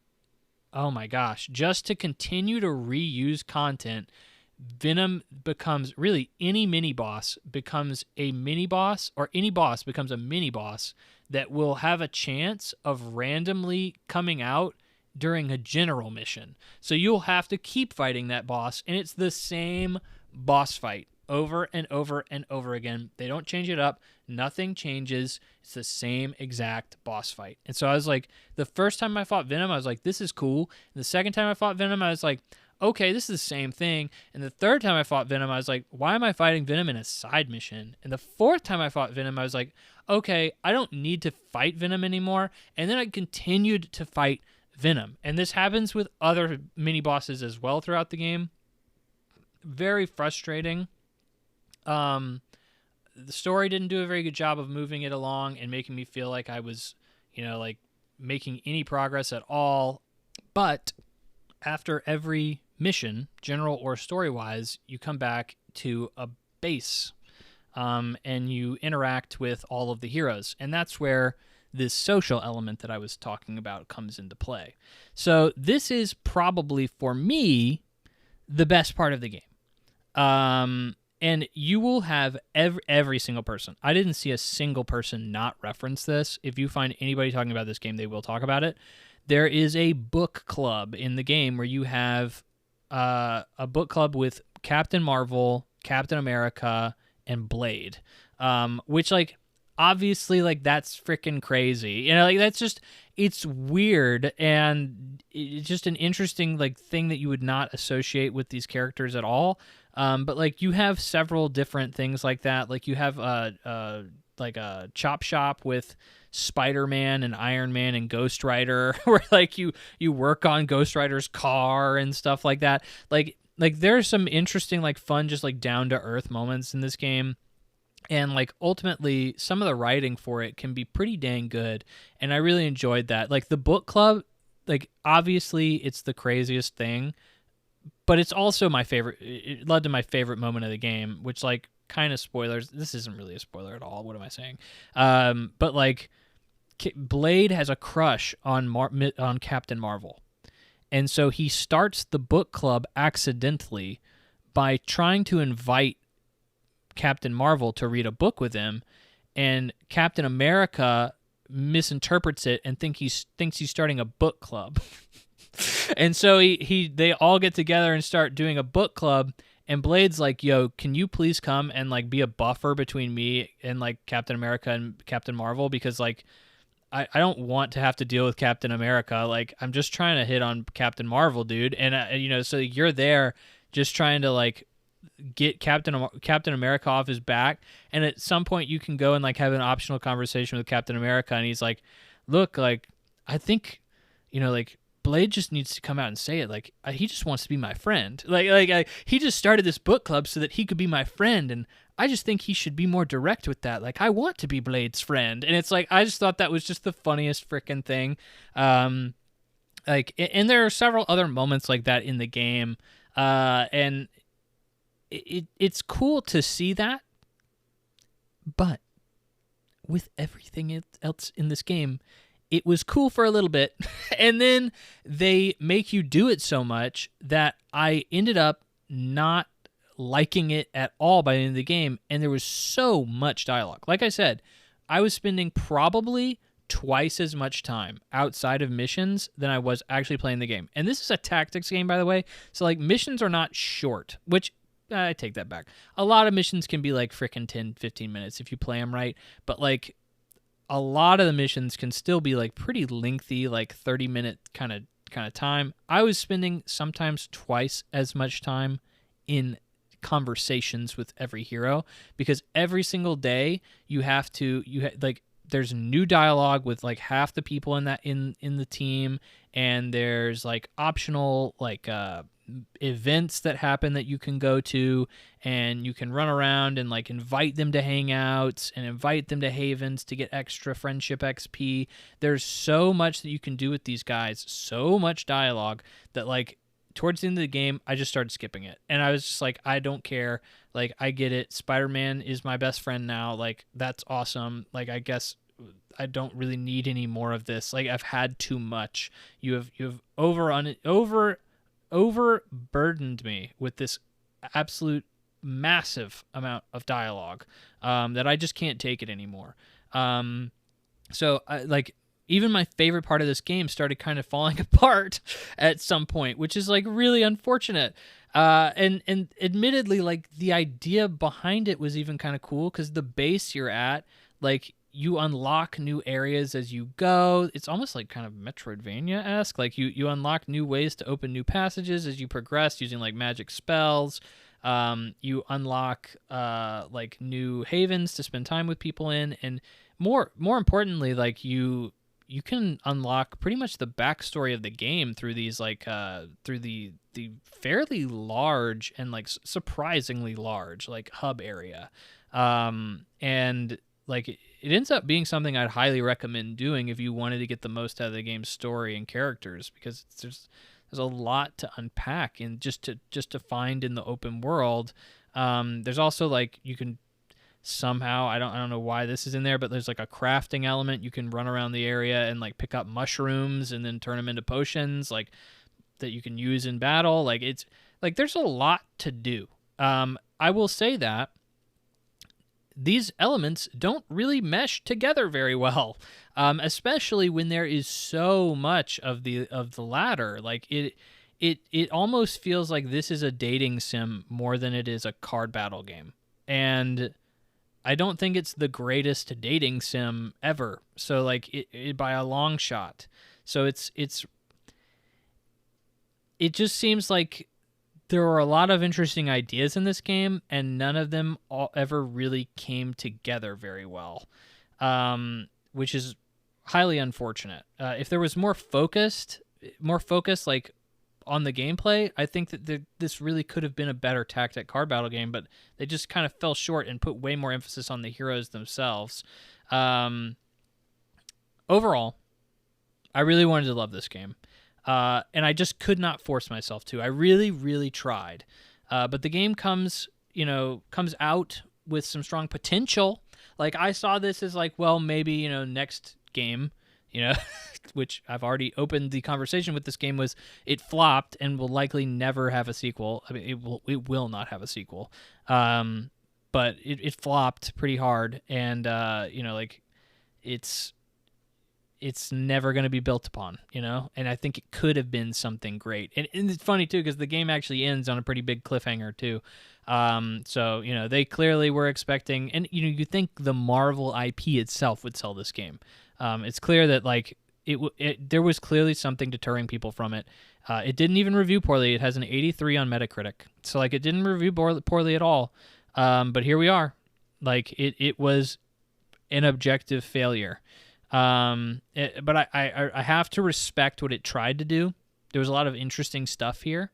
oh my gosh, just to continue to reuse content, Venom becomes, really, any mini boss becomes a mini boss, or any boss becomes a mini boss that will have a chance of randomly coming out during a general mission. So you'll have to keep fighting that boss, and it's the same boss fight over and over and over again. They don't change it up. Nothing changes. It's the same exact boss fight. And so I was like, the first time I fought Venom, I was like, this is cool. And the second time I fought Venom, I was like, okay, this is the same thing. And the third time I fought Venom, I was like, why am I fighting Venom in a side mission? And the fourth time I fought Venom, I was like, okay, I don't need to fight Venom anymore. And then I continued to fight Venom. And this happens with other mini bosses as well throughout the game. Very frustrating. The story didn't do a very good job of moving it along and making me feel like I was, like, making any progress at all. But after every mission, general or story-wise, you come back to a base, and you interact with all of the heroes. And that's where this social element that I was talking about comes into play. So this is probably, for me, the best part of the game. And you will have every single person. I didn't see a single person not reference this. If you find anybody talking about this game, they will talk about it. There is a book club in the game where you have a book club with Captain Marvel, Captain America, and Blade, which, like, obviously, like, that's freaking crazy. Like, that's just, it's weird, and it's just an interesting, like, thing that you would not associate with these characters at all. But, like, you have several different things like that. Like, you have like a chop shop with Spider-Man and Iron Man and Ghost Rider, where, like, you work on Ghost Rider's car and stuff like that. Like, like there's some interesting, like fun, just like down to earth moments in this game. And like ultimately some of the writing for it can be pretty dang good. And I really enjoyed that. Like the book club, like obviously it's the craziest thing, but it's also my favorite. It led to my favorite moment of the game, which like kind of spoilers. This isn't really a spoiler at all. What am I saying? But like Blade has a crush on on Captain Marvel. And so he starts the book club accidentally by trying to invite Captain Marvel to read a book with him, and Captain America misinterprets it and thinks he's starting a book club. And so they all get together and start doing a book club, and Blade's like, "Yo, can you please come and like be a buffer between me and like Captain America and Captain Marvel, because like I don't want to have to deal with Captain America. Like, I'm just trying to hit on Captain Marvel, dude." And you know, so you're there just trying to like get Captain America off his back, and at some point you can go and like have an optional conversation with Captain America, and he's like, "Look, like I think, you know, like Blade just needs to come out and say it. Like he just wants to be my friend. He just started this book club so that he could be my friend, and I just think he should be more direct with that. Like I want to be Blade's friend." And it's like I just thought that was just the funniest freaking thing. Like, and there are several other moments like that in the game, and it's cool to see that. But with everything else in this game, it was cool for a little bit, and then they make you do it so much that I ended up not liking it at all by the end of the game, and there was so much dialogue. Like I said, I was spending probably twice as much time outside of missions than I was actually playing the game. And this is a tactics game, by the way, so like missions are not short, which I take that back. A lot of missions can be like freaking 10, 15 minutes if you play them right, but like a lot of the missions can still be like pretty lengthy, like 30-minute kind of time. I was spending sometimes twice as much time in conversations with every hero, because every single day there's new dialogue with like half the people in the team, and there's like optional like events that happen that you can go to, and you can run around and like invite them to hangouts and invite them to havens to get extra friendship XP. There's so much that you can do with these guys, so much dialogue, that like towards the end of the game I just started skipping it, and I was just like, I don't care. Like, I get it, Spider-Man is my best friend now, like that's awesome. Like, I guess I don't really need any more of this. Like, I've had too much. You have overburdened me with this absolute massive amount of dialogue that I just can't take it anymore. So like even my favorite part of this game started kind of falling apart at some point, which is like really unfortunate. And admittedly, like the idea behind it was even kind of cool, because the base you're at, like you unlock new areas as you go. It's almost like kind of Metroidvania-esque. Like you unlock new ways to open new passages as you progress using like magic spells. You unlock like new havens to spend time with people in, and more importantly, like you can unlock pretty much the backstory of the game through these like through the fairly large and like surprisingly large like hub area, and like it ends up being something I'd highly recommend doing if you wanted to get the most out of the game's story and characters, because there's a lot to unpack and just to find in the open world. There's also like you can somehow, I don't know why this is in there, but there's like a crafting element. You can run around the area and like pick up mushrooms and then turn them into potions like that you can use in battle. Like it's like there's a lot to do. I will say that these elements don't really mesh together very well, especially when there is so much of the latter. Like it almost feels like this is a dating sim more than it is a card battle game, and I don't think it's the greatest dating sim ever. So like it by a long shot. So it just seems like there were a lot of interesting ideas in this game, and none of them ever really came together very well, which is highly unfortunate. If there was more focused, like on the gameplay, I think that this really could have been a better tactic card battle game, but they just kind of fell short and put way more emphasis on the heroes themselves. Overall, I really wanted to love this game, and I just could not force myself to. I really, really tried, but the game comes out with some strong potential. Like, I saw this as like, well, maybe, next game, which I've already opened the conversation with. This game it flopped and will likely never have a sequel. I mean, it will not have a sequel. But it flopped pretty hard, and it's never going to be built upon, and I think it could have been something great. And it's funny too, because the game actually ends on a pretty big cliffhanger too. So, they clearly were expecting, and you think the Marvel IP itself would sell this game. It's clear that like there was clearly something deterring people from it. It didn't even review poorly. It has an 83 on Metacritic. So like, it didn't review poorly at all. But here we are. Like, it was an objective failure. But I have to respect what it tried to do. There was a lot of interesting stuff here.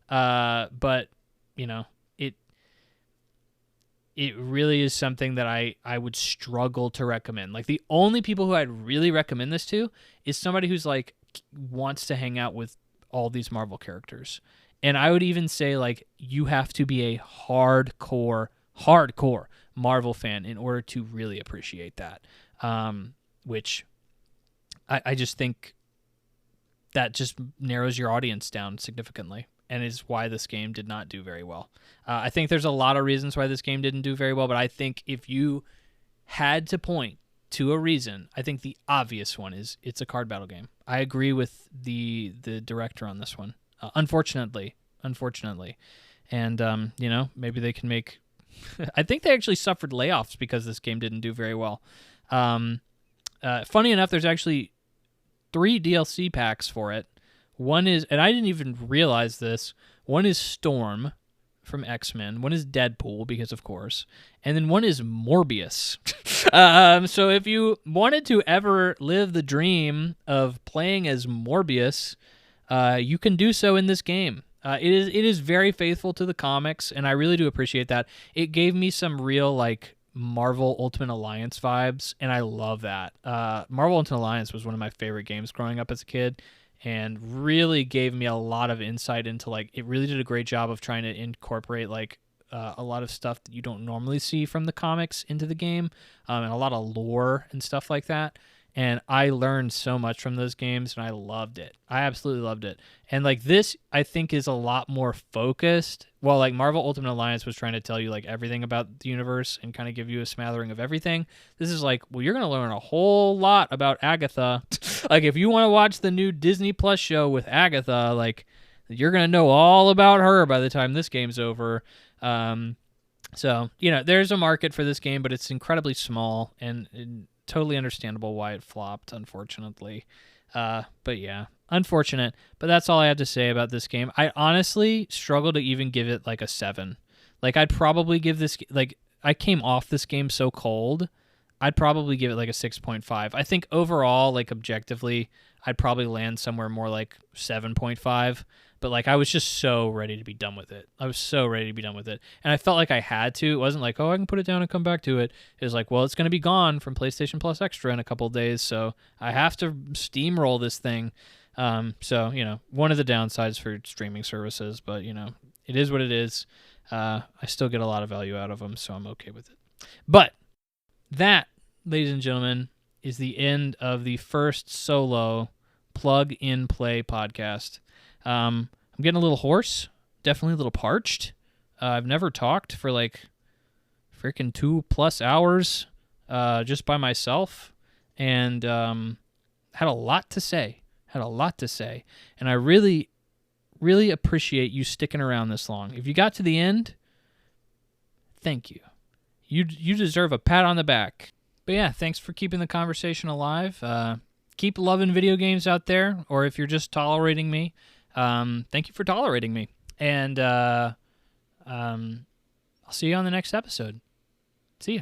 But it really is something that I would struggle to recommend. Like, the only people who I'd really recommend this to is somebody who's like wants to hang out with all these Marvel characters. And I would even say, like, you have to be a hardcore Marvel fan in order to really appreciate that. Which I just think that just narrows your audience down significantly, and is why this game did not do very well. I think there's a lot of reasons why this game didn't do very well, but I think if you had to point to a reason, I think the obvious one is it's a card battle game. I agree with the director on this one, unfortunately. And, maybe they can make... I think they actually suffered layoffs because this game didn't do very well. Funny enough, there's actually 3 DLC packs for it. One is, and I didn't even realize this, one is Storm from X-Men, one is Deadpool, because of course, and then one is Morbius. So if you wanted to ever live the dream of playing as Morbius, you can do so in this game. It is very faithful to the comics, and I really do appreciate that. It gave me some real, like, Marvel Ultimate Alliance vibes, and I love that. Marvel Ultimate Alliance was one of my favorite games growing up as a kid, and really gave me a lot of insight into, like, it really did a great job of trying to incorporate, like, a lot of stuff that you don't normally see from the comics into the game, and a lot of lore and stuff like that. And I learned so much from those games, and I loved it. I absolutely loved it. And, like, this, I think, is a lot more focused. Well, like, Marvel Ultimate Alliance was trying to tell you, like, everything about the universe and kind of give you a smattering of everything. This is like, well, you're going to learn a whole lot about Agatha. Like, if you want to watch the new Disney Plus show with Agatha, like, you're going to know all about her by the time this game's over. So, there's a market for this game, but it's incredibly small, and totally understandable why it flopped, unfortunately. But yeah, unfortunate. But that's all I had to say about this game. I honestly struggle to even give it like a 7. Like, I'd probably give this, like, I came off this game so cold, I'd probably give it like a 6.5. I think overall, like, objectively, I'd probably land somewhere more like 7.5. But, like, I was just so ready to be done with it. And I felt like I had to. It wasn't like, oh, I can put it down and come back to it. It was like, well, it's going to be gone from PlayStation Plus Extra in a couple of days, so I have to steamroll this thing. So, one of the downsides for streaming services, but, it is what it is. I still get a lot of value out of them, so I'm okay with it. But that, ladies and gentlemen, is the end of the first solo plug-in-play podcast. I'm getting a little hoarse, definitely a little parched. I've never talked for like freaking 2+ hours just by myself, and had a lot to say. And I really, really appreciate you sticking around this long. If you got to the end, thank you. You deserve a pat on the back. But yeah, thanks for keeping the conversation alive. Keep loving video games out there, or if you're just tolerating me, thank you for tolerating me. And I'll see you on the next episode. See ya.